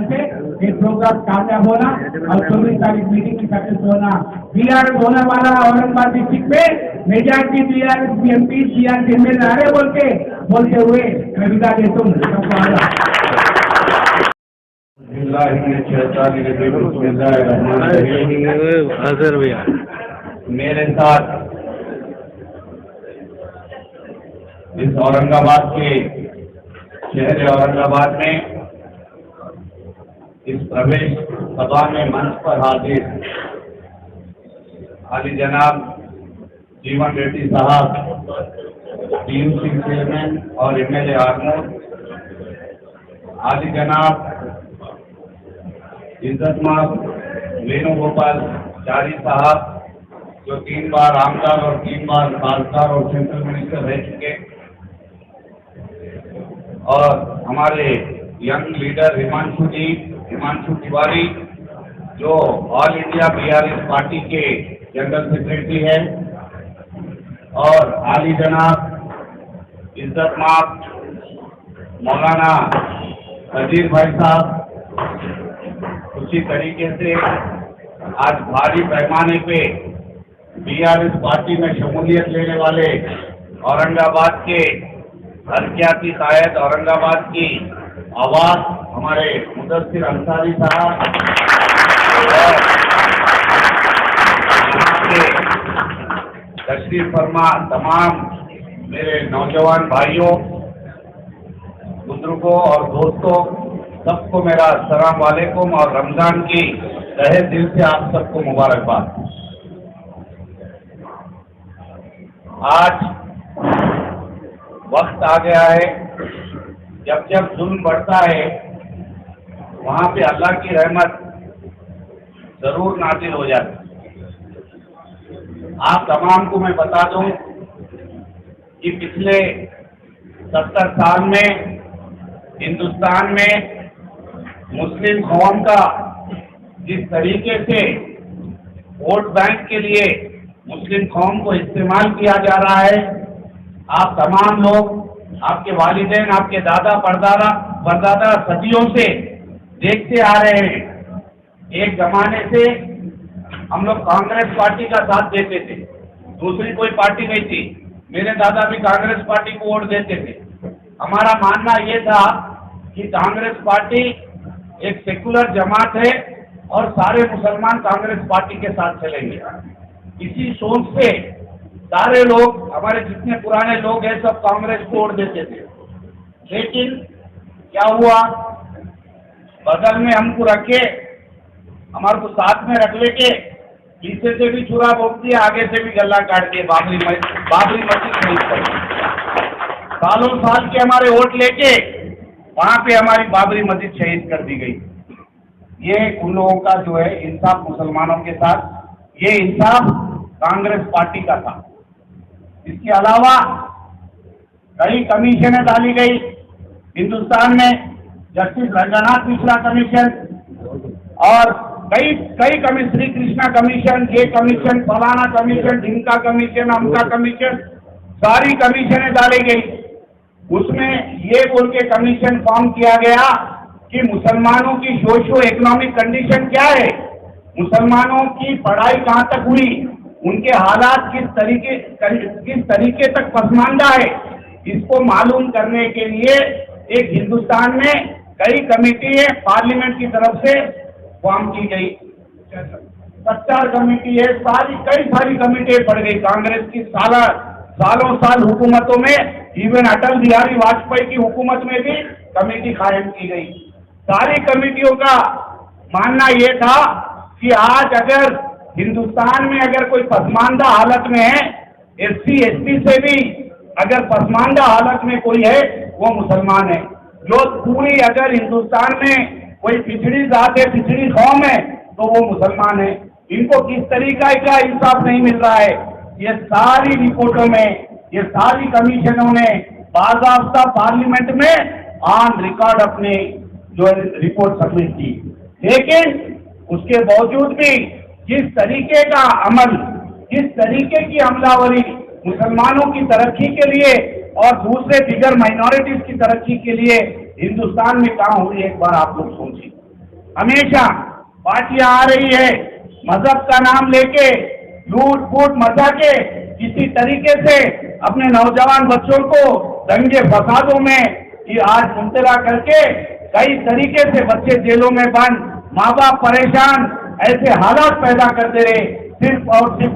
से ये प्रोग्राम कामयाब होना और 24 तारीख मीटिंग की सक्सेस होना। बीआरएस होने वाला औरंगाबाद डिस्ट्रिक्ट में majority BRS MP BRS MLA आ रहे बोलते हुए मैं विदा देता हूँ। मेरे साथ इस औरंगाबाद के शहर औरंगाबाद में इस प्रवेश सभा में मंच पर हाजिर आली जनाब जीवन रेड्डी साहब, टीयूसी चेयरमैन और एमएलए आरमोर, आली जनाब इज्जतमाब वेणुगोपाल चारी साहब जो 3 बार आमदार और 3 बार खासदार और सेंट्रल मिनिस्टर रह चुके, और हमारे यंग लीडर हिमांशु तिवारी जो ऑल इंडिया बीआरएस पार्टी के जनरल सेक्रेटरी है, और आली जनाब इज्जतमाब मौलाना नजीर भाई साहब, उसी तरीके से आज भारी पैमाने पे बीआरएस पार्टी में शमूलियत लेने वाले औरंगाबाद के हरकियाती कायद, औरंगाबाद की आवाज हमारे मुदस्सिर अंसारी साहब, और तशरीफ फरमा तमाम मेरे नौजवान भाइयों, बुजुर्गों और दोस्तों, सबको मेरा अस्सलाम वालेकुम और रमजान की तहे दिल से आप सबको मुबारकबाद। आज वक्त आ गया है, जब जब जुल्म बढ़ता है वहां पे अल्लाह की रहमत जरूर नाजिल हो जाती। आप तमाम को मैं बता दूं कि पिछले 70 साल में हिंदुस्तान में मुस्लिम कौम का जिस तरीके से वोट बैंक के लिए मुस्लिम कौम को इस्तेमाल किया जा रहा है, आप तमाम लोग, आपके वालिदैन, आपके दादा परदादा सदियों से देखते आ रहे हैं। एक जमाने से हम लोग कांग्रेस पार्टी का साथ देते थे, दूसरी कोई पार्टी नहीं थी। मेरे दादा भी कांग्रेस पार्टी को वोट देते थे। हमारा मानना ये था कि कांग्रेस पार्टी एक सेकुलर जमात है और सारे मुसलमान कांग्रेस पार्टी के साथ चलेंगे। इसी सोच से सारे लोग, हमारे जितने पुराने लोग हैं, सब कांग्रेस को वोट देते थे। लेकिन क्या हुआ, बगल में हमको रखे, हमारे को साथ में रख लेके पीछे से भी छुरा भोंक दिया, आगे से भी गला काट दिए, बाबरी मस्जिद नहीं पड़ी। सालों साल के हमारे वोट लेके वहां पे हमारी बाबरी मस्जिद शहीद कर दी गई। ये उन लोगों का जो है इंसाफ मुसलमानों के साथ, ये इंसाफ कांग्रेस पार्टी का था। इसके अलावा कई कमीशनें डाली गई हिंदुस्तान में, जस्टिस रंगनाथ मिश्रा कमीशन और कई कमीशन, श्री कृष्णा कमीशन, ये कमीशन, फलाना कमीशन, ढिंका कमीशन, अमका कमीशन, सारी कमीशनें डाली गई। उसमें ये बोल के कमीशन फॉर्म किया गया कि मुसलमानों की सोशो इकोनॉमिक कंडीशन क्या है, मुसलमानों की पढ़ाई कहाँ तक हुई, उनके हालात किस तरीके तक पसमानदा है, इसको मालूम करने के लिए एक हिंदुस्तान में कई कमेटी पार्लियामेंट की तरफ से फॉर्म की गई। 70 कमेटी है, कई सारी कमेटी पड़ गई कांग्रेस की सालों साल हुकूमतों में, इवन अटल बिहारी वाजपेयी की हुकूमत में भी कमेटी कायम की गई। सारी कमेटियों का मानना ये था कि आज अगर हिंदुस्तान में अगर कोई पसमानदा हालत में है, SC ST से भी अगर पसमानदा हालत में कोई है वो मुसलमान है। जो पूरी अगर हिंदुस्तान में कोई पिछड़ी जात है, पिछड़ी कौम है, तो वो मुसलमान है। इनको किस तरीका का इंसाफ नहीं मिल रहा है, ये सारी रिपोर्टों में, ये सारी कमीशनों ने बाकायदा पार्लियामेंट में ऑन रिकॉर्ड अपने जो रिपोर्ट सबमिट की। लेकिन उसके बावजूद भी जिस तरीके का अमल, जिस तरीके की अमलावरी मुसलमानों की तरक्की के लिए और दूसरे दिगर माइनॉरिटीज की तरक्की के लिए हिंदुस्तान में कहाँ हुई, एक बार आप लोग सोचिए। हमेशा पार्टियां आ रही है, मजहब का नाम लेके लूट फूट मचा के किसी तरीके से अपने नौजवान बच्चों को दंगे फसादों में ये आज मुब्तला करके कई तरीके से बच्चे जेलों में बंद, माँ बाप परेशान, ऐसे हालात पैदा करते रहे सिर्फ और सिर्फ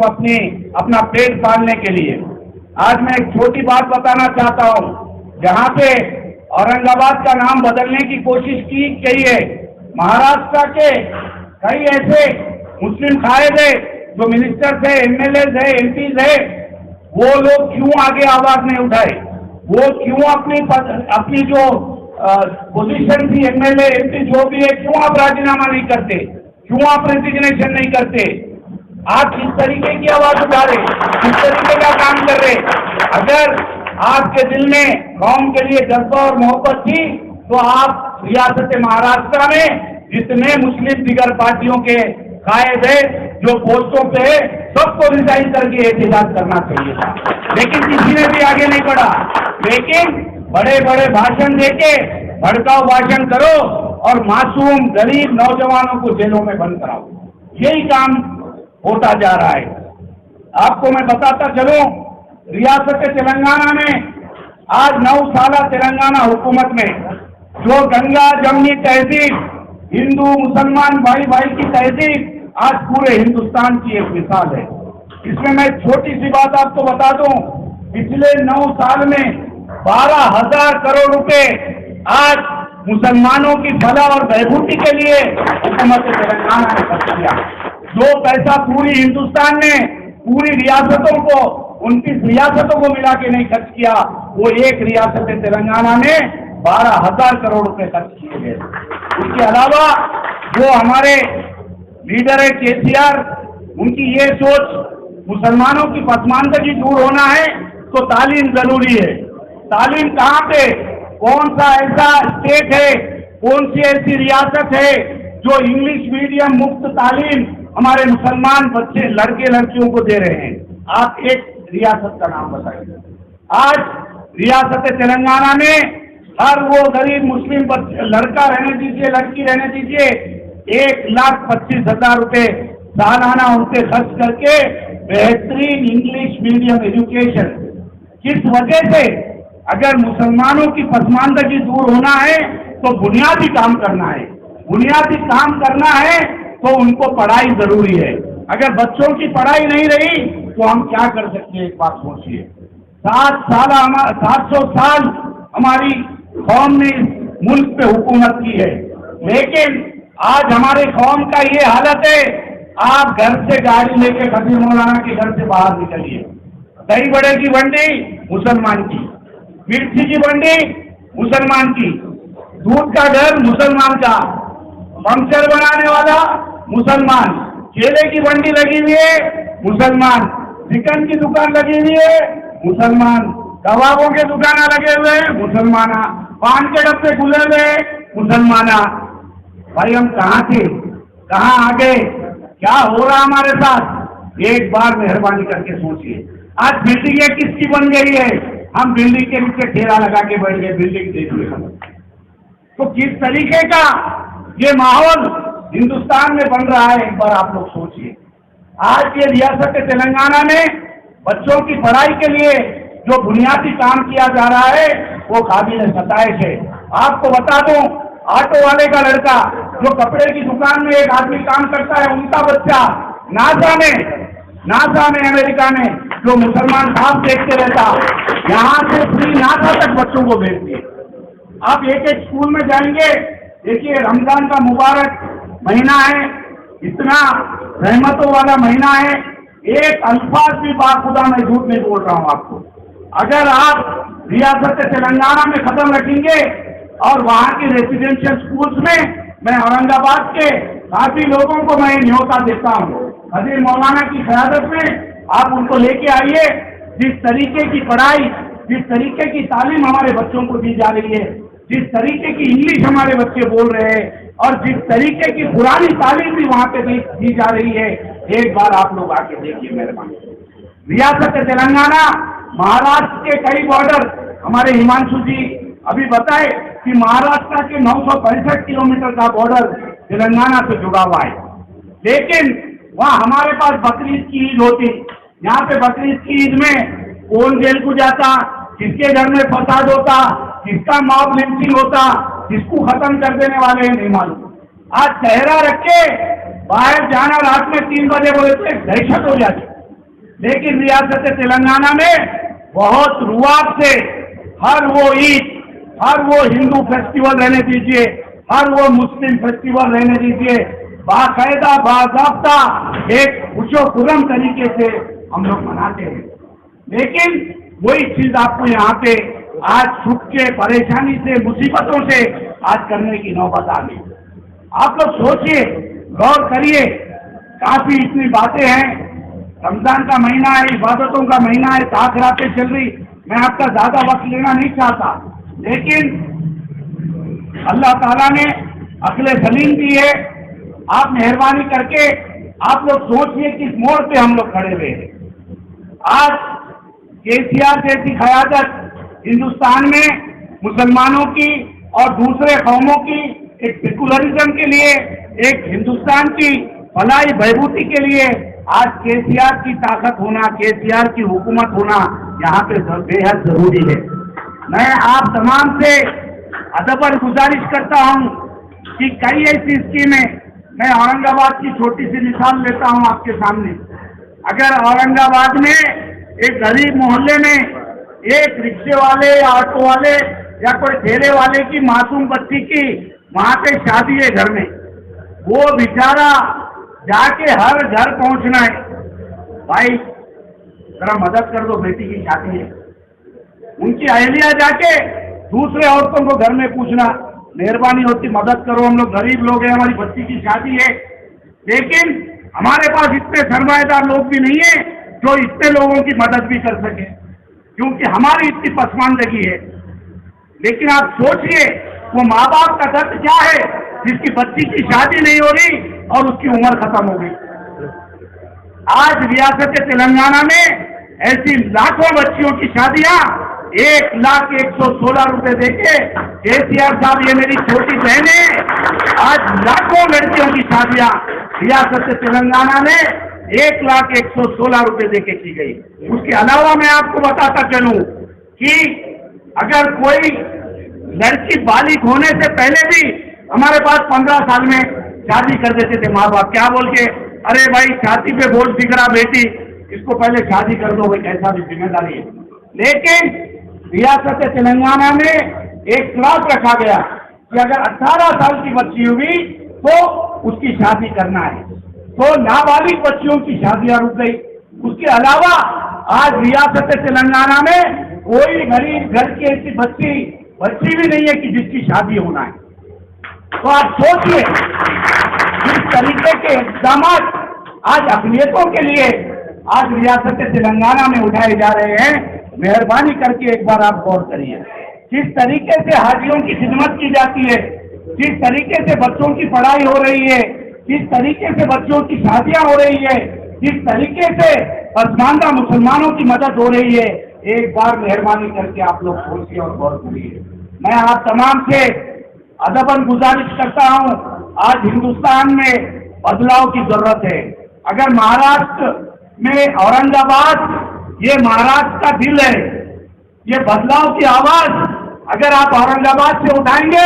अपना पेट पालने के लिए। आज मैं एक छोटी बात बताना चाहता हूँ, जहाँ पे औरंगाबाद का नाम बदलने की कोशिश की गई है, महाराष्ट्र के कई ऐसे मुस्लिम कायद है जो मिनिस्टर्स है, MLAs है, MPs है, वो लोग क्यों आगे आवाज नहीं उठाए, वो क्यों अपनी जो पोजीशन थी MLA MP जो भी है, क्यों आप राजीनामा नहीं करते, क्यों आप रेजिग्नेशन नहीं करते? आप किस तरीके की आवाज उठा रहे, किस तरीके का काम कर रहे? अगर आपके दिल में कौम के लिए जज्बा और मोहब्बत थी तो आप रियासत महाराष्ट्र में जितने मुस्लिम दिगर पार्टियों के कायद है जो पोस्टों पे है, सबको रिजाइन करके एहतजाज करना चाहिए था, लेकिन किसी ने भी आगे नहीं बढ़ा। लेकिन बड़े बड़े भाषण देके भड़काऊ भाषण करो और मासूम गरीब नौजवानों को जेलों में बंद कराओ, यही काम होता जा रहा है। आपको मैं बताता चलूं, रियासत तेलंगाना में आज 9 साल तेलंगाना हुकूमत में जो गंगा जमनी तहजीब, हिंदू मुसलमान भाई भाई की तहजीब आज पूरे हिंदुस्तान की एक मिसाल है। इसमें मैं छोटी सी बात आपको बता दूं, पिछले 9 साल में 12,000 करोड़ रुपए आज मुसलमानों की भला और बहबूदी के लिए हुकूमत तेलंगाना ने खर्च किया। जो पैसा पूरी हिंदुस्तान ने पूरी रियासतों को 29 रियासतों को मिला के नहीं खर्च किया, वो एक रियासत तेलंगाना ने 12,000 करोड़ रुपए खर्च किए गए। उसके अलावा जो हमारे लीडर है KCR, उनकी ये सोच मुसलमानों की पसमानदगी दूर होना है तो तालीम जरूरी है। तालीम कहाँ पे, कौन सा ऐसा स्टेट है, कौन सी ऐसी रियासत है जो इंग्लिश मीडियम मुफ्त तालीम हमारे मुसलमान बच्चे लड़के लड़कियों को दे रहे हैं? आप एक रियासत का नाम बताइए। आज रियासत तेलंगाना में हर वो गरीब मुस्लिम लड़का रहने दीजिए, लड़की रहने दीजिए, 1,25,000 रुपए सालाना उनसे खर्च करके बेहतरीन इंग्लिश मीडियम एजुकेशन। किस वजह से? अगर मुसलमानों की पसमानदगी दूर होना है तो बुनियादी काम करना है, बुनियादी काम करना है तो उनको पढ़ाई जरूरी है। अगर बच्चों की पढ़ाई नहीं रही तो हम क्या कर सकते हैं? एक बात सोचिए, 700 साल हमारी कौम ने इस मुल्क पे हुकूमत की है, लेकिन आज हमारे कौम का ये हालत है, आप घर से गाड़ी लेके खतीब मौलाना के घर से बाहर निकलिए, दही बड़े की मंडी मुसलमान की, मिर्ची की मंडी मुसलमान की, दूध का घर मुसलमान का, पंक्चर बनाने वाला मुसलमान, केले की मंडी लगी हुई है मुसलमान, चिकन की दुकान लगी हुई है मुसलमान, कबाबों के दुकान लगे हुए हैं मुसलमाना, पान के डब्बे खुले हुए मुसलमाना। भाई हम कहाँ थे, कहाँ आ गए, क्या हो रहा हमारे साथ? एक बार मेहरबानी करके सोचिए। आज बिल्डिंगें किसकी बन गई है? हम बिल्डिंग के नीचे ठेला लगा के बैठ गए, बिल्डिंग देखने का। तो किस तरीके का ये माहौल हिंदुस्तान में बन रहा है, एक बार आप लोग सोचिए। आज ये रियासत तेलंगाना में बच्चों की पढ़ाई के लिए जो बुनियादी काम किया जा रहा है वो काबिल सताइश है। आपको बता दूं, ऑटो वाले का लड़का, जो कपड़े की दुकान में एक आदमी काम करता है, उनका बच्चा नासा में अमेरिका में जो मुसलमान साहब देखते रहता, यहाँ से फ्री नासा तक बच्चों को भेज दिए। आप एक एक स्कूल में जाएंगे, देखिए रमजान का मुबारक महीना है, इतना रहमतों वाला महीना है, एक अल्फाज भी बाखुदा मैं झूठ नहीं बोल रहा हूँ आपको। अगर आप रियासत तेलंगाना में कदम रखेंगे और वहाँ के रेसिडेंशियल स्कूल्स में, मैं औरंगाबाद के काफी लोगों को मैं न्योता देता हूँ, हज़रत मौलाना की क़यादत में आप उनको लेके आइए। जिस तरीके की पढ़ाई, जिस तरीके की तालीम हमारे बच्चों को दी जा रही है, जिस तरीके की इंग्लिश हमारे बच्चे बोल रहे हैं और जिस तरीके की पुरानी तालीम भी वहाँ पे दी जा रही है, एक बार आप लोग आके देखिए मेहरबानी। रियासत तेलंगाना महाराष्ट्र के कई बॉर्डर, हमारे हिमांशु जी अभी बताए कि महाराष्ट्र के 965 किलोमीटर का बॉर्डर तेलंगाना से जुड़ा हुआ है, लेकिन वहाँ हमारे पास बकरीद की ईद होती। यहाँ पे बकरीद की ईद में कौन जेल को जाता, किसके घर में फसाद होता, किसका मॉब लिंचिंग होता, किसको खत्म कर देने वाले हैं नहीं मालूम। आज चेहरा रख के बाहर जाना रात में 3 बजे बोले तो दहशत हो जाती। लेकिन रियासत तेलंगाना में बहुत रुआब से हर वो ईद, हर वो हिंदू फेस्टिवल रहने दीजिए, हर वो मुस्लिम फेस्टिवल रहने दीजिए, बाकायदा बाज़ाब्ता एक खुशो-खुर्रम तरीके से हम लोग मनाते हैं। लेकिन वही चीज आपको यहाँ पे आज सुख के, परेशानी से, मुसीबतों से आज करने की नौबत आ गई। आप लोग सोचिए, गौर करिए, काफी इतनी बातें हैं, रमजान का महीना है, इबादतों का महीना है, ताक़रातें चल रही, मैं आपका ज्यादा वक्त लेना नहीं चाहता, लेकिन अल्लाह ताला ने अक्ल सलीम दी है। आप मेहरबानी करके आप लोग सोचिए किस मोड़ पे हम लोग खड़े हुए हैं। आज केसीआर जैसी क़यादत हिंदुस्तान में मुसलमानों की और दूसरे कौमों की एक सेकुलरिज्म के लिए, एक हिंदुस्तान की भलाई बहबूदी के लिए आज केसीआर की ताकत होना, केसीआर की हुकूमत होना यहाँ पे बेहद जरूरी है। मैं आप तमाम से अदबर गुजारिश करता हूँ कि कई ऐसी स्कीमें, मैं औरंगाबाद की छोटी सी मिसाल लेता हूँ आपके सामने। अगर औरंगाबाद में एक गरीब मोहल्ले में एक रिक्शे वाले या ऑटो वाले या कोई ठेले वाले की मासूम बच्ची की वहाँ पे शादी है घर में, वो बेचारा जाके हर घर पहुँचना है, भाई जरा मदद कर दो, बेटी की शादी है। उनकी अहलिया जाके दूसरे औरतों को घर में पूछना, मेहरबानी होती मदद करो, हम लोग गरीब लोग हैं, हमारी बच्ची की शादी है। लेकिन हमारे पास इतने सरमाएदार लोग भी नहीं है जो इतने लोगों की मदद भी कर सके, क्योंकि हमारी इतनी पसमानदगी है। लेकिन आप सोचिए वो माँ बाप का दर्द क्या है जिसकी बच्ची की शादी नहीं हो रही और उसकी उम्र खत्म हो गई। आज रियासत तेलंगाना में ऐसी लाखों बच्चियों की शादियां 1,116 रुपए देके, केसीआर साहब ये मेरी छोटी बहन है, आज लाखों लड़कियों की शादियां रियासत तेलंगाना में 1,116 रुपए देके की गई। उसके अलावा मैं आपको बताता चलूं कि अगर कोई लड़की बालिग होने से पहले भी हमारे पास 15 साल में शादी कर देते थे माँ बाप, क्या बोल के, अरे भाई छाती पे बोल दिख रहा बेटी, इसको पहले शादी कर दो, भाई कैसा भी जिम्मेदारी है। लेकिन रियासत तेलंगाना में एक क्लास रखा गया कि अगर 18 साल की बच्ची हुई तो उसकी शादी करना है, तो नाबालिग बच्चियों की शादियां रुक गई। उसके अलावा आज रियासत तेलंगाना में कोई गरीब घर की ऐसी बच्ची भी नहीं है कि जिसकी शादी होना है। तो आप सोचिए किस तरीके के इक़दाम आज अक़लियतों के लिए आज रियासत तेलंगाना में उठाए जा रहे हैं। मेहरबानी करके एक बार आप गौर करिए किस तरीके से हाजियों की खिदमत की जाती है, किस तरीके से बच्चों की पढ़ाई हो रही है, किस तरीके से बच्चों की शादियां हो रही है, किस तरीके से पसमानदा मुसलमानों की मदद हो रही है। एक बार मेहरबानी करके आप लोग सोचिए और गौर करिए। मैं आप तमाम से अदबन गुजारिश करता हूं, आज हिंदुस्तान में बदलाव की जरूरत है। अगर महाराष्ट्र में औरंगाबाद ये महाराष्ट्र का दिल है, ये बदलाव की आवाज अगर आप औरंगाबाद से उठाएंगे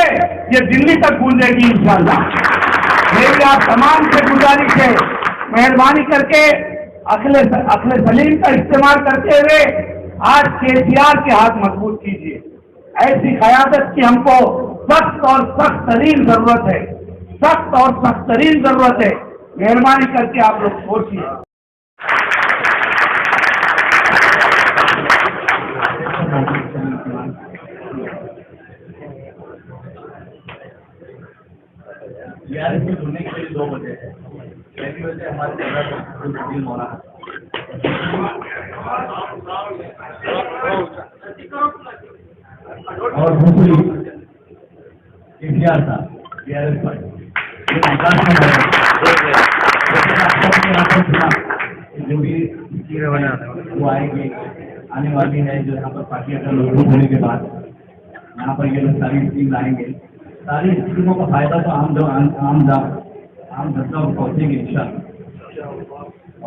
ये दिल्ली तक गूंजेगी इंशाअल्लाह। मेरी आप तमाम से गुजारिश है, मेहरबानी करके अक्ल सलीम का इस्तेमाल करते हुए आज केसीआर के हाथ मजबूत कीजिए। ऐसी क़यादत की हमको सख्त और सख्त तरीन जरूरत है, सख्त और सख्त तरीन जरूरत है। मेहरबानी करके आप लोग सोचिए। बिहार में जुड़ने के लिए 2 वजह है। पहली वजह हमारे मौलाना और दूसरी केसीआर था BRS पार्टी जो भी वो आएंगे, आने वाली है जो यहाँ पर पार्टियां का लोग होने के बाद यहाँ पर ये लोग सारी स्कीम लाएंगे। सारी स्कीमों का फायदा तो आम जनता को पहुँचेंगे इंशाअल्लाह।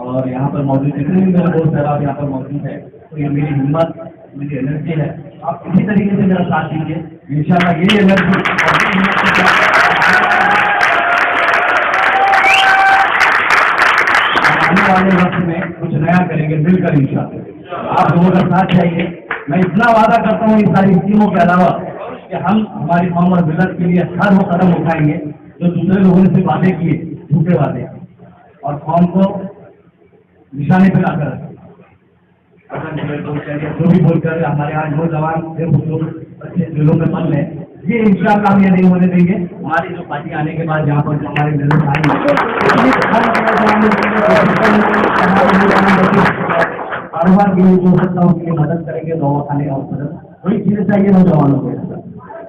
और यहाँ पर मौजूद जितने भी मेरे दोस्त साहब यहाँ पर मौजूद है, तो ये मेरी हिम्मत, मेरी एनर्जी है। आप इसी तरीके से मेरा साथ दीजिए इंशाअल्लाह। यही एनर्जी आने वाले वक्त में कुछ नया करेंगे मिलकर इंशाअल्लाह। आप लोगों का साथ चाहिए। मैं इतना वादा करता हूँ इन सारी स्कीमों के अलावा कि हम हमारी कौम और मिलत के लिए हर वो कदम उठाएंगे जो दूसरे लोगों ने से वादे किए, झूठे वादे, और कौम को निशाने पे लाकर जो भी बोलकर हमारे आज नौजवान बच्चे दिलों में मन है, ये इंशाअल्लाह हम ये नहीं होने देंगे। हमारी जो पार्टी आने के बाद यहाँ पर जो हमारे निर्णय आएंगे कारोबार के लिए जो सकता है उनकी मदद करेंगे। दवा खाने का वही चीजें चाहिए नौजवानों को।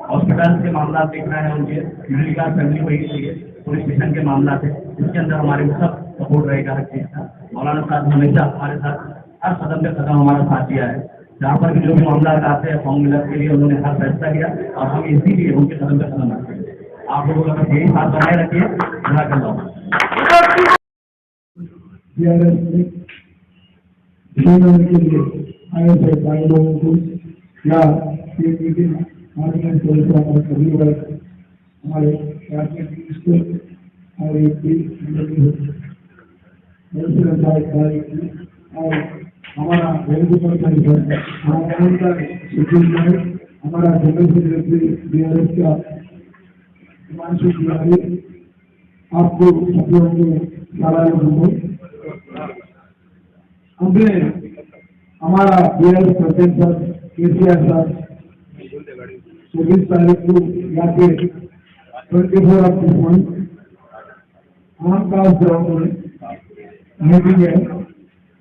हॉस्पिटल के मामला देखना है उनके, मिडिल क्लास फैमिली को ही चाहिए। पुलिस स्टेशन के मामला थे, इसके अंदर हमारे को सब सपोर्ट रहेगा हर चीज का। मौलाना साहब हमेशा हमारे साथ हर कदम पे कदम हमारा साथ दिया है। जहाँ पर भी जो भी मामला आते हैं कौम मिलत के लिए उन्होंने हर फैसला लिया और हम इसीलिए उनके कदम पे कदम रखते हैं। आप लोगों का बस यही साथ बनाए रखिए। बना कर लो के लिए आए थे भाई लोगों को या ये मीटिंग सभी वर्ग हमारे और और हमारा हमारा जनरल सेक्रेटरी BRS का हिमांशु तिवारी, आपको सभी को सारा लोगों को हमने हमारा BRS प्रेसिडेंट साहब केसीआर साहब 24 तारीख को जाके 24 ऑफ दिस मंथ ग्राउंड में मीटिंग है,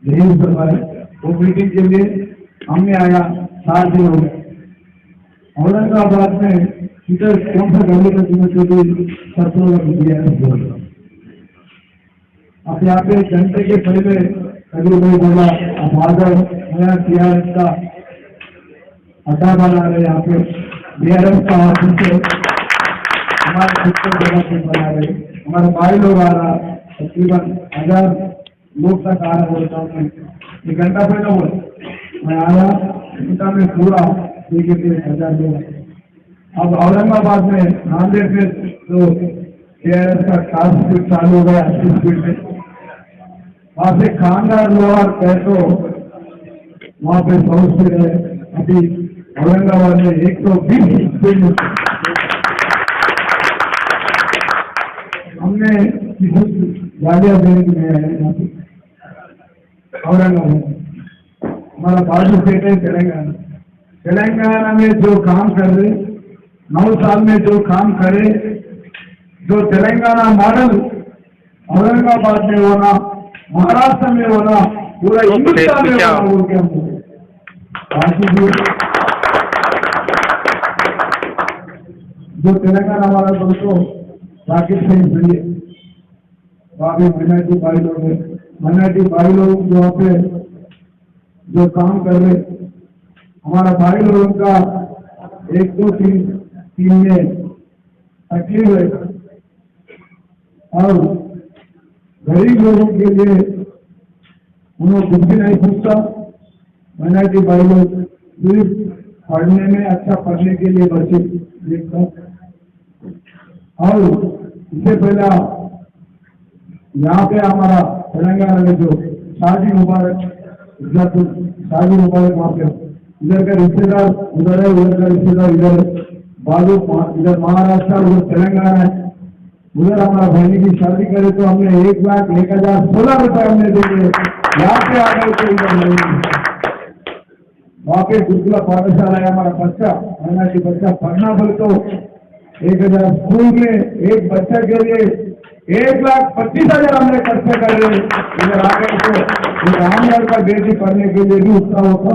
यही सभा है। वो मीटिंग के लिए हमने आया 7 दिन हो गए। औरंगाबाद में इधर कौन सा गाड़ी का कीमत होगी 17 लाख रुपया। अब यहाँ पे घंटे के पहले कभी कोई बोला फादर नया TRS का अड्डा बना रहे, यहाँ पे BRS का ऑफिस है, हमारे खुद को जगह बना रहे। हमारे भाई लोग आ रहा, तकरीबन 1000 लोग तक आ रहा बोलता हूँ। 1 घंटा पहले बोल मैं आया, घंटा में पूरा 1000 लोग। अब औरंगाबाद में नांदेड़ में तो TRS का टास्क चालू हो गया 80 स्पीड में। वहाँ से खानदार लोग पैसो वहाँ पे 100 स्पीड है। अभी औरंगाबाद में 120 स्पीड में हमने गाड़ियाँ देने के लिए आए यहाँ पे औरंगाबाद। हमारा बाजू स्टेट है तेलंगाना, तेलंगाना में जो काम कर रहे, 9 साल में जो काम करे, जो तेलंगाना मॉडल औरंगाबाद में होना, महाराष्ट्र में होना, पूरा हिंदुस्तान में होना बोल के हम जो तेलंगाना वाला दोस्तों राकेश सिंह सही है, बाकी माइनॉरिटी भाई लोग वहाँ पे जो काम कर रहे, हमारा भाई लोगों का 1 2 3 में तकलीफ है और गरीब लोगों के लिए उन्होंने कुछ भी नहीं पूछता। माइनॉरिटी भाई लोग सिर्फ पढ़ने में अच्छा पढ़ने के लिए बच्चे देखता। और इससे पहला यहाँ पे हमारा तेलंगाना में जो शादी मुबारक वहाँ पे इधर का रिश्तेदार उधर है, उधर का रिश्तेदार इधर है, बाजू इधर महाराष्ट्र उधर तेलंगाना है। उधर हमारा बहनी की शादी करे तो हमने 1,01,016 रुपए हमने देंगे। यहाँ पे आ गए तो इधर नहीं, वहाँ पे गुरुकुला पाठशाला है, हमारा बच्चा माइनॉरिटी बच्चा पढ़ना बोले तो 1,000 स्कूल में एक बच्चा के लिए 1,25,000 हमने खर्चा कर रहे। इधर आ गए तो आमदार का बेटी पढ़ने के लिए भी उतना होता,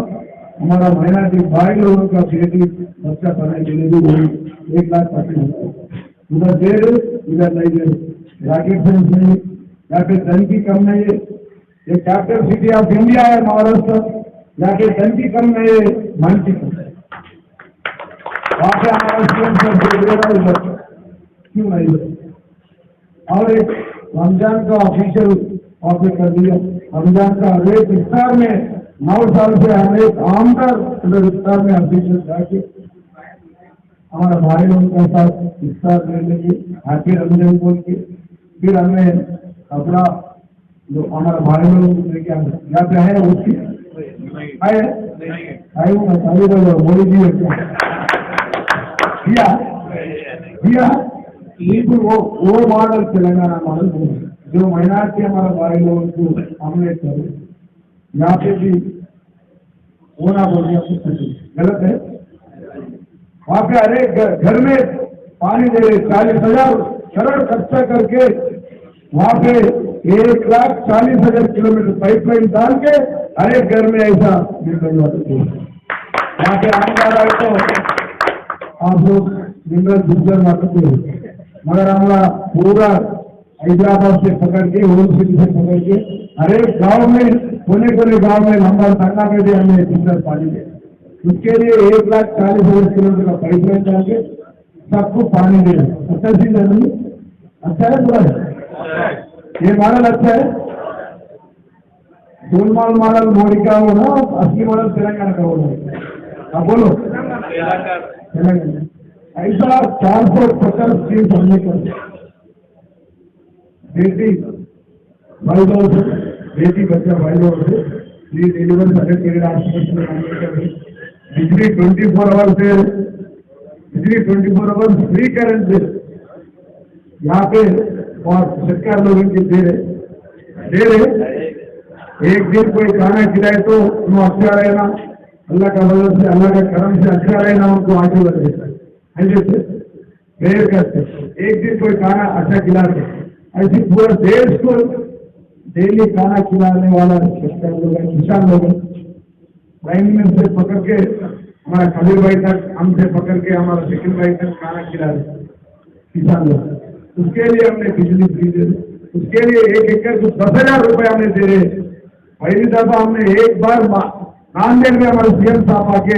हमारा माइनॉरिटी भाई लोगों का बेटी बच्चा पढ़ने के लिए भी 1,25,000 उधर दे रहे, इधर नहीं दे रहे। राकेट नहीं, या फिर धन की कम नहीं है, ये कैपिटल सिटी ऑफ इंडिया है महाराष्ट्र, या फिर धन की कम नहीं है, मन की कम है। वहाँ पे हमारा क्यों नहीं है? और एक रमजान का ऑफिशियल ऑफिस कर दिया। रमजान का हरेक इफ्तार में 9 साल से हमें आमदार इफ्तार में ऑफिशियल जाके हमारा भाई लोगों के साथ इफ्तार ले लेंगे, हैप्पी रमजान बोल के। फिर हमें अपना जो हमारा भाई लोग लेके यहाँ पे है उसकी आए मोदी जी दिया लेकिन वो मॉडल तेलंगाना मॉडल जो माइनॉरिटी हमारा भाई लोगों को हमने करे, यहाँ पे भी होना बोल गलत है। वहाँ पे अरे घर में पानी दे रहे, 40,000 करोड़ खर्चा करके वहाँ पे 1,40,000 किलोमीटर पाइपलाइन डाल के हर एक घर में ऐसा मिनरल वाटर वहाँ पे आमदार आए तो आप लोग मिनरल बिजल वाटर दे, मगर हमारा पूरा हैदराबाद से पकड़ के ओल्ड सिटी से पकड़ के हर एक गाँव में कोने गाँव में लंबा टंगा में भी हमने बिजल पानी दे, उसके लिए 1,40,000 किलोमीटर का पाइपलाइन डाल के सबको पानी दे रहे। अच्छा चीज है नहीं? अच्छा है बुरा है? ये मॉडल अच्छा है? गोलमाल मॉडल मोदी का हो ना, असली मॉडल तेलंगाना का हो रहा है। बोलो तेलंगाना ऐसा 450 स्कीम हमने कर बेटी भाई लोगों से, बेटी बच्चा भाई लोगों से फ्री डिलीवरी सर्टिफिकेट, बिजली 24 आवर्स से, बिजली 24 आवर्स फ्री करंट दे यहाँ पे और सरकार लोग इनके दे रहे। एक दिन कोई खाना खिलाए तो वो अच्छा रहना, अल्लाह का वजह से, अल्लाह का करम से अच्छा रहना, उनको आशीर्वाद देता है। ऐसे प्रेयर करते, एक दिन कोई खाना अच्छा खिलाते, ऐसे पूरे देश को डेली खाना खिलाने वाला सरकार लोग है, किसान लोग हैं। प्राइम मिनिस्टर से पकड़ के हमारा खलील भाई तक, हमसे पकड़ के हमारा शकील भाई तक खाना खिला रहे किसान लोग। उसके लिए हमने बिजली फ्री दे रहे, उसके लिए 1 एकड़ को 10,000 रुपये हमने दे रहे। पहली दफा हमने एक बार नांदेड़ में हमारे सीएम साहब आके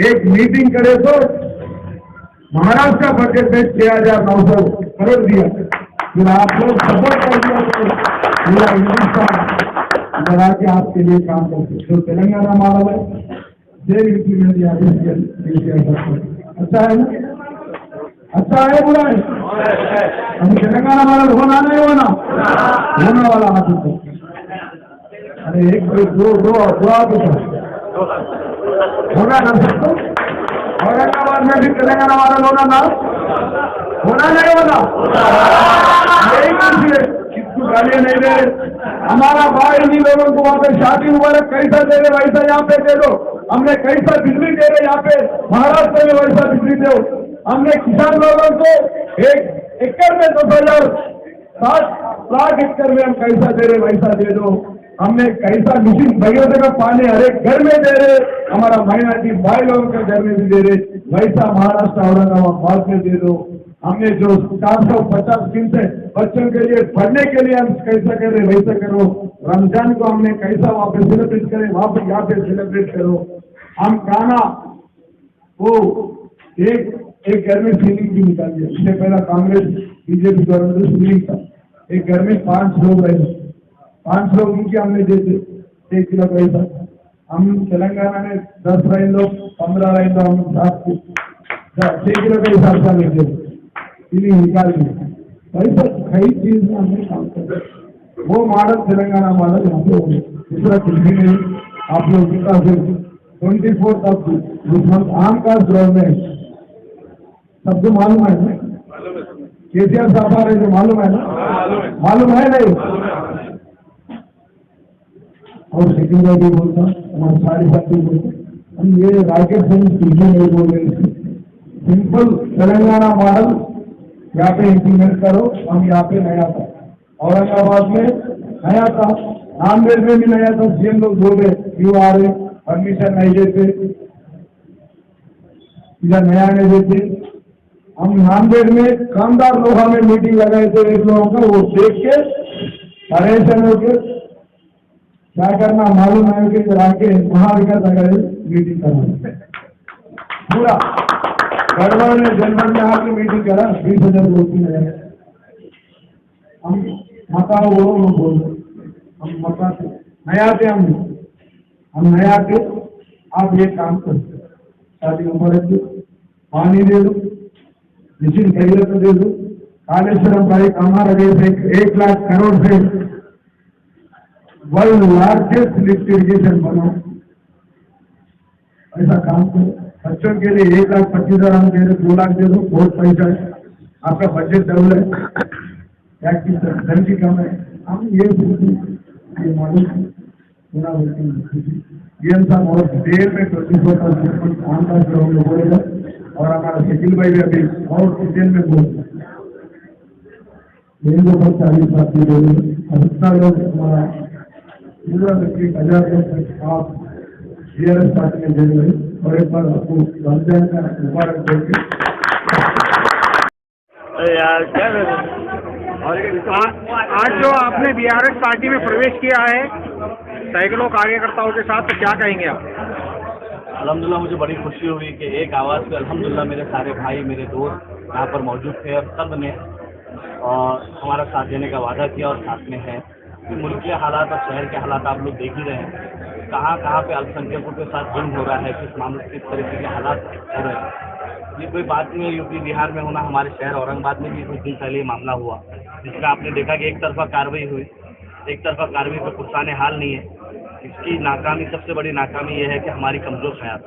एक मीटिंग करे तो महाराष्ट्र का बजट में 6,900 करोड़ दिया। फिर आप लोग सपोर्ट कर दिया तो पूरा हिंदुस्तान इधर आके आपके लिए काम करते। जो तेलंगाना मॉडल है देव इम्प्लीमेंट अच्छा है ना? अच्छा है बुरा है? अभी तेलंगाना मॉडल होना नहीं होना वाला हाथ। अरे एक दो होगा ना सबको। औरंगाबाद में भी तेलंगाना मॉडल होना नहीं होना। किसको गालियां नहीं दे, हमारा भाई इन लोगों को वहाँ पे शादी मुबारक कैसा दे दे वैसा यहाँ पे दे दो। हमने कैसा बिजली दे रहे यहाँ पे महाराष्ट्र में वैसा बिजली दो। हमने किसान लोगों को 1 एकड़ में 10,060 एकड़ में हम कैसा दे रहे वैसा दे दो। हमने कैसा मिशन भैया का पानी हर एक घर में दे रहे, हमारा माइनॉरिटी भाई लोगों के घर में भी दे रहे, वैसा महाराष्ट्र औरंगाबाद में दे दो। हमने जो 450 दिन से बच्चों के लिए पढ़ने के लिए हम कैसा कर रहे वैसा करो। रमजान को हमने कैसा वहाँ पे सेलिब्रेट करें वहाँ पे यहाँ पे सेलिब्रेट करो। हम खाना वो एक घर में सीलिंग भी निकाल दिया। इससे पहला कांग्रेस बीजेपी गवर्नमेंट सीलिंग था, एक घर में 5 लोग रहे, 5 लोग उनके हमने देते 1 किलो पैसा। हम तेलंगाना में 10 रहे लोग 15 रहे तो हम 6 किलो के हिसाब से हमें देते सीलिंग निकाल दिया। वैसा कई चीज में हमने काम कर वो मॉडल तेलंगाना मॉडल यहाँ पे हो गया। दूसरा कुछ भी नहीं। आप लोग जितना फिर 24 आम का गवर्नमेंट सबको मालूम है ना, केसीआर साहब आ रहे जो मालूम है ना, मालूम है नहीं। और सेकंड बार भी बोलता हमारे सारे साथी बोलते हम ये राकेट सिंह चीजें नहीं बोल रहे। सिंपल तेलंगाना मॉडल यहाँ पे इम्प्लीमेंट करो। हम यहाँ पे नया था, औरंगाबाद में नया था, नांदेड़ में भी नया था। सीएम लोग बोल रहे क्यों आ रहे, परमिशन नहीं देते, इधर नया नहीं देते। हम नांदेड़ में कामदार लोग हमें मीटिंग लगाए थे एक लोगों का, वो देख के परेशान होकर क्या करना मालूम है कि आके महाविकास अगर मीटिंग करना पूरा गड़बड़ ने जनवरी में आके मीटिंग करा 20,000 बोलती है। हम मका वो बोल हम मका से नया थे, हम नया थे। आप ये काम करो, शादी उम्र पानी दे दो, मशीन खरीद तो दे दो। कालेश्वरम का एक हमारा देश 1 लाख करोड़ से वर्ल्ड लार्जेस्ट लिफ्ट इरिगेशन बनो, ऐसा काम करो। बच्चों के लिए 1,25,000 हम कह रहे 2 लाख दे दो, बहुत पैसा है। आपका बजट डबल है, टैक्स की धन कम है। हम ये मालूम पूरा डीएम साहब और देर में 24 काम का बोलेगा। और हमारा शकील भाई भी अभी और डिटेल में बोल तो 40 साथी बोले जितना लोग हमारा पूरा 1,000 लोग आप टीआरएस पार्टी में जुड़ गए। और एक बार आपको रमजान का मुबारक देके यार क्या और आज जो आपने बीआरएस पार्टी में प्रवेश किया है सैकड़ों कार्यकर्ताओं के साथ, तो क्या कहेंगे आप? अल्हम्दुलिल्लाह मुझे बड़ी खुशी हुई कि एक आवाज़ पे अल्हम्दुलिल्लाह मेरे सारे भाई मेरे दोस्त यहाँ पर मौजूद थे और सब ने और हमारा साथ देने का वादा किया और साथ में है। कि मुल्क के हालात और शहर के हालात आप लोग देख ही रहे हैं, कहाँ पे अल्पसंख्यकों के साथ जुल्म हो रहा है, किस मामले किस तरीके के हालात हो रहे हैं। ये कोई बात नहीं है यूपी बिहार में होना, हमारे शहर औरंगाबाद में भी कुछ दिन पहले ही मामला हुआ जिसका आपने देखा कि एक तरफा कार्रवाई हुई, एक तरफा कार्रवाई पर पुरसाने हाल नहीं है। इसकी नाकामी सबसे बड़ी नाकामी ये है कि हमारी कमजोर ख्याल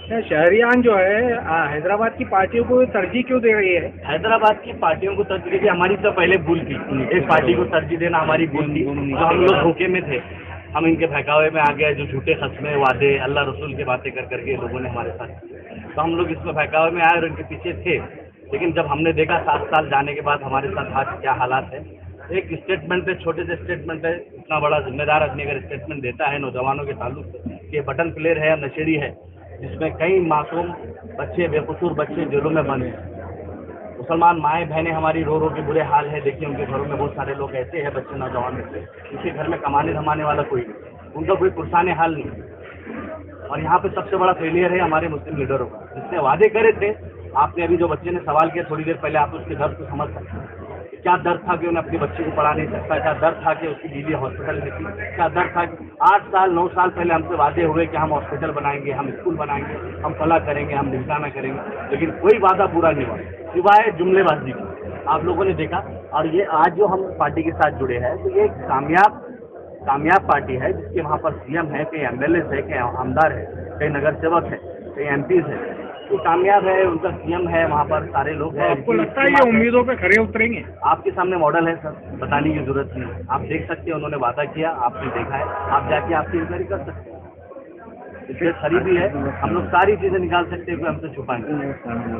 शहरियान जो है हैदराबाद की पार्टियों को तरजीह क्यों दे रही है? हैदराबाद की पार्टियों को तरजीह देती, हमारी तो पहले भूल थी। एक पार्टी को तरजीह देना हमारी भूल थी, तो हम लोग धोखे में थे, हम इनके बहकावे में आ गए। जो झूठे खस्मे वादे अल्लाह रसूल की बातें कर करके लोगों ने हमारे साथ, तो हम लोग इसमें बहकावे में आए और इनके पीछे थे। लेकिन जब हमने देखा 7 साल जाने के बाद हमारे साथ आज क्या हालात है, एक स्टेटमेंट है, छोटे से स्टेटमेंट है, इतना बड़ा जिम्मेदार आदमी अगर स्टेटमेंट देता है नौजवानों के ताल्लुक से कि बटन प्लेयर है या नशेड़ी है, जिसमें कई मासूम बच्चे बेकसूर बच्चे जेलों में बंद हैं। मुसलमान माएँ बहनें हमारी रो रो के बुरे हाल है। देखिए उनके घरों में बहुत सारे लोग ऐसे हैं, बच्चे नौजवान में उनके घर में कमाने धमाने वाला कोई नहीं, उनका कोई पुरसाने हाल नहीं। और यहाँ पे सबसे बड़ा फेलियर है हमारे मुस्लिम लीडरों का, जिसने वादे करे थे। आपने अभी जो बच्चे ने सवाल किया थोड़ी देर पहले, आप उसके दर्द को समझ सकते हैं। क्या दर्द था कि उन्हें अपनी बच्ची को पढ़ा नहीं सकता, क्या दर्द था कि उसकी बीवी हॉस्पिटल में थी, क्या दर्द था कि 8 साल 9 साल पहले हमसे वादे हुए कि हम हॉस्पिटल बनाएंगे, हम स्कूल बनाएंगे, हम फला करेंगे, हम ढिमकाना करेंगे, लेकिन कोई वादा पूरा नहीं हुआ सिवाय जुमलेबाजी की। आप लोगों ने देखा। और ये आज जो हम पार्टी के साथ जुड़े हैं, तो ये कामयाब पार्टी है जिसके वहाँ पर सीएम है, कई एमएलए है, कई आमदार है, कई नगर सेवक है, कई एमपीज है। तो कामयाब है, उनका सीएम है, वहाँ पर सारे लोग हैं। आपको लगता है ये उम्मीदों पे खरे उतरेंगे? आपके सामने मॉडल है सर, बताने की जरूरत नहीं, आप देख सकते हैं। उन्होंने वादा किया, आपने देखा है, आप जाके आपकी इंक्वायरी कर सकते हैं। इससे खरीदी है, हम लोग सारी चीजें निकाल सकते हैं, कोई हमसे छुपा नहीं।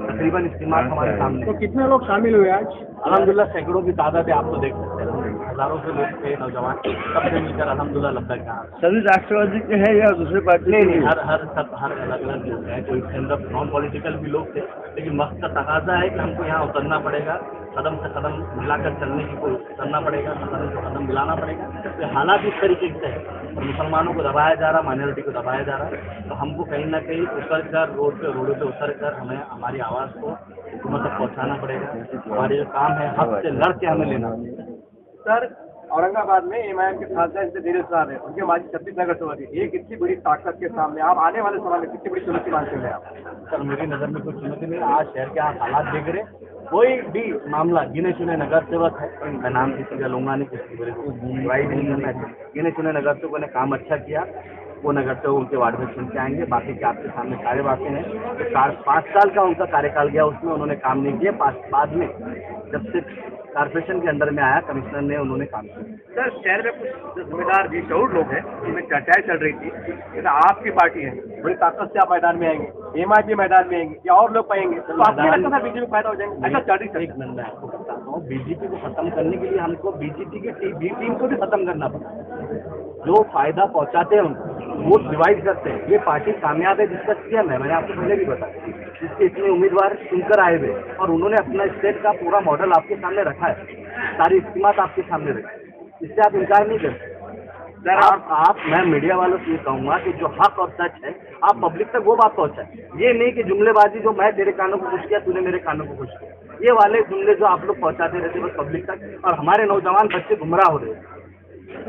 तकरीबन इस्तेमाल हमारे सामने तो कितने लोग शामिल हुए आज? अल्हम्दुलिल्लाह सैकड़ों की तादाद है, आप तो देख सकते हैं, हजारों से लोग थे, नौजवान सबसे मिलकर अल्हम्दुलिल्लाह लब्बैक कहा। सभी राष्ट्रवादी के हैं या दूसरे पार्टी? नहीं, हर अलग अलग लोग हैं, कोई इसके अंदर नॉन पॉलिटिकल भी लोग थे, लेकिन वक्त का तकाजा है कि हमको यहाँ उतरना पड़ेगा, कदम से कदम मिलाकर चलने की कोशिश करना पड़ेगा, कदम से कदम मिलाना पड़ेगा। तो हालात इस तरीके से है और मुसलमानों को दबाया जा रहा, माइनॉरिटी को दबाया जा रहा है, तो हमको कहीं ना कहीं उतर कर रोडों पे उतर कर हमें हमारी आवाज़ को हुकूमत तक पहुँचाना पड़ेगा। हमारे जो काम है हक से लड़ के हमें लेना पड़ेगा। सर, औरंगाबाद में एमआईएम के साथ इनसे धीरे साथ है, उनके माजी 36 नगर सभा थी, एक इतनी बड़ी ताकत के सामने आप आने वाले समय में कितनी बड़ी चुनौती मानते हैं आप? सर मेरी नज़र में कोई चुनौती नहीं, आज शहर के आप हालात देख रहे, कोई भी मामला गिने चुने नगर सेवक है, मैं नाम किसी का लूंगा नहीं, किसी बड़े को बुराई नहीं करना है, गिने चुने नगर सेवकों ने काम अच्छा किया, वो नगर सेवक उनके वार्ड में चुन के आएंगे। बाकी के आपके सामने सारे बातें हैं, तो 5 साल का उनका कार्यकाल गया, उसमें उन्होंने काम नहीं किया, बाद में जब से कारपोरेशन के अंडर में आया कमिश्नर ने, उन्होंने काम किया। सर, शहर में कुछ जिम्मेदार बेशऊर लोग हैं, जिनमें चर्चाएं चल रही थी, लेकिन आपकी पार्टी है, बड़ी ताकत से आप मैदान में आएंगे, एमआईएम मैदान में आएंगे या और लोग पाएंगे, तो आपको लगता था बीजेपी फायदा हो जाएंगे? ऐसा चल रही एक मिनट मैं आपको बताता हूँ, बीजेपी को खत्म करने के लिए हमको बीजेपी की बी टीम को भी खत्म करना पड़ा। जो फायदा पहुंचाते हैं उनको वो डिवाइड करते हैं। ये पार्टी कामयाब है जिसका सीएम है, मैंने आपको पहले भी बताया, जिसके इतने उम्मीदवार चुनकर आए हुए और उन्होंने अपना स्टेट का पूरा मॉडल आपके सामने रखा है, सारी स्कीमात आपके सामने रखी, इससे आप इनकार नहीं कर सकते। मैं मीडिया वालों से ये कहूँगा कि जो हक और सच है आप पब्लिक तक वो बात पहुँचाए, ये नहीं कि जुमलेबाजी जो मैं तेरे कानों को खुश किया तूने मेरे कानों को खुश किया, ये वाले जुमले जो आप लोग पहुँचाते रहते बस पब्लिक तक, और हमारे नौजवान बच्चे गुमराह हो रहे हैं।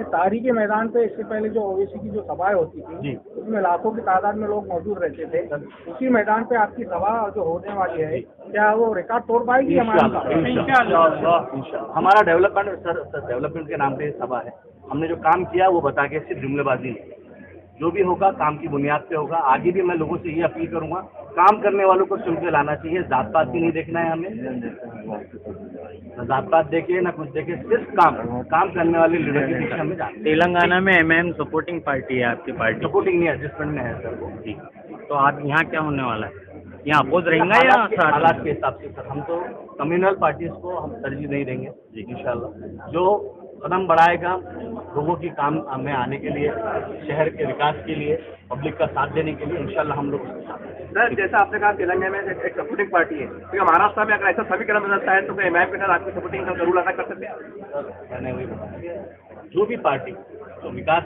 तारी के मैदान पे इससे पहले जो ओवैसी की जो सभाएं होती थी जी, उसमें लाखों की तादाद में लोग मौजूद रहते थे, उसी मैदान पे आपकी सभा जो होने वाली है, क्या वो रिकॉर्ड तोड़ पाएगी? इंशाअल्लाह। हमारा डेवलपमेंट सर डेवलपमेंट के नाम पे सभा है, हमने जो काम किया वो बता के, सिर्फ जुमलेबाजी नहीं, जो भी होगा काम की बुनियाद पे होगा। आगे भी मैं लोगों से ये अपील करूंगा, काम करने वालों को चुन के लाना चाहिए, जात पात भी नहीं देखना है हमें, न जात पात देखे ना कुछ देखे, सिर्फ काम करने वाले लीडर के पीछे हमें जाना। तेलंगाना में एमआईएम सपोर्टिंग पार्टी है आपकी पार्टी? सपोर्टिंग नहीं, एडजस्टमेंट में है सर वो। ठीक, तो आप यहाँ क्या होने वाला है? यहाँ अपोज रहेंगे या हालात के हिसाब से सर, हम तो कम्युनल पार्टीज को हम तरजीह नहीं देंगे इंशाल्लाह। जो कदम बढ़ाएगा लोगों की काम में आने के लिए, शहर के विकास के लिए, पब्लिक का साथ देने के लिए, इंशाल्लाह हम लोग उसके साथ हैं। सर, जैसा आपने कहा तेलंगाना में एक सपोर्टिंग पार्टी है, तो महाराष्ट्र में अगर ऐसा समीकरण बदलता है तो एमआईएम के साथ आपकी सपोर्टिंग जरूर अदा कर सकते हैं? सर मैंने वही बताया, जो भी पार्टी तो विकास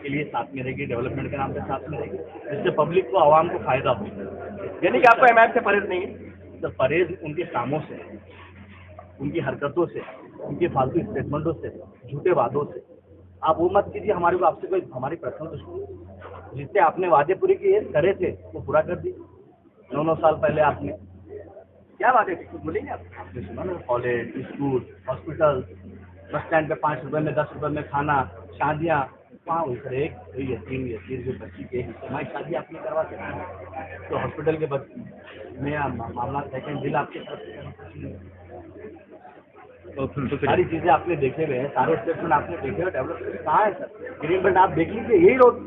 के लिए साथ में रहेगी, डेवलपमेंट के नाम पे साथ में रहेगी, जिससे पब्लिक को, आवाम को फायदा हो। यानी कि आपको एमआईएम से परहेज नहीं है? तो परहेज उनके कामों से, उनकी हरकतों से, उनके फालतू स्टेटमेंटों से, झूठे वादों से। आप वो मत कीजिए हमारे को, आपसे कोई हमारी पर्सनल दुश्मनी, जिससे आपने वादे पूरे किए करे थे वो पूरा कर दिए। 9 साल पहले आपने क्या वादे थे, कुछ बोलेंगे आप? आपने सुना ना, college, school, hospital, bus stand पे 5 रुपए में 10 रुपए में खाना, शादियाँ, वहाँ हुई सर, एक यतीम जो बच्ची के हमारी शादी आपने करवा सकते, तो हॉस्पिटल के में मामला सेकेंड बिल आपके तरफ, तो सारी चीजें आपने देखे हुए हैं, सारे स्टेटमेंट आपने देखे हुए, डेवलपमेंट कहाँ है सर? ग्रीन बेल्ट आप देख लीजिए, यही रोड,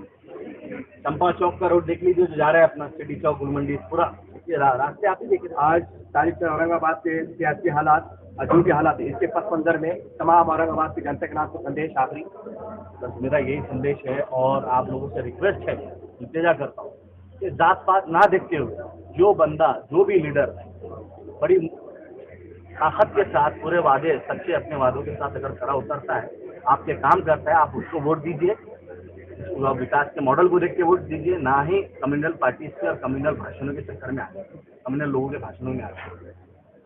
चंपा चौक का रोड देख लीजिए जो जा रहा है अपना सिटी चौक गुलमंडी, पूरा ये रास्ते आप ही देखिए। आज तारीख से औरंगाबाद के सियासी हालात और जो भी हालात है, इसके पस मंजर में तमाम औरंगाबाद की जनता के नाम को संदेश आखिरी? बस मेरा यही संदेश है और आप लोगों से रिक्वेस्ट है, इंतजार करता हूँ कि जात पात ना देखते हुए जो बंदा, जो भी लीडर बड़ी ताकत के साथ पूरे वादे सच्चे अपने वादों के साथ अगर खड़ा उतरता है, आपके काम करता है, आप उसको वोट दीजिए, विकास के मॉडल को देख के वोट दीजिए, ना ही कम्युनल पार्टीज के और कम्युनल भाषणों के चक्कर में आए, कम्युनल लोगों के भाषणों में आए।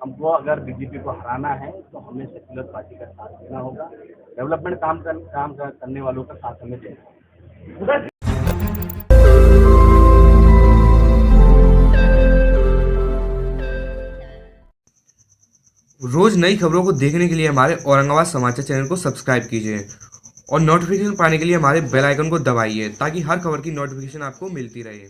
हमको अगर बीजेपी को हराना है तो हमें सेक्युलर पार्टी का साथ देना होगा, डेवलपमेंट काम करने वालों का साथ हमें देना। रोज नई खबरों को देखने के लिए हमारे औरंगाबाद समाचार चैनल को सब्सक्राइब कीजिए और नोटिफिकेशन पाने के लिए हमारे बेल आइकन को दबाइए ताकि हर खबर की नोटिफिकेशन आपको मिलती रहे।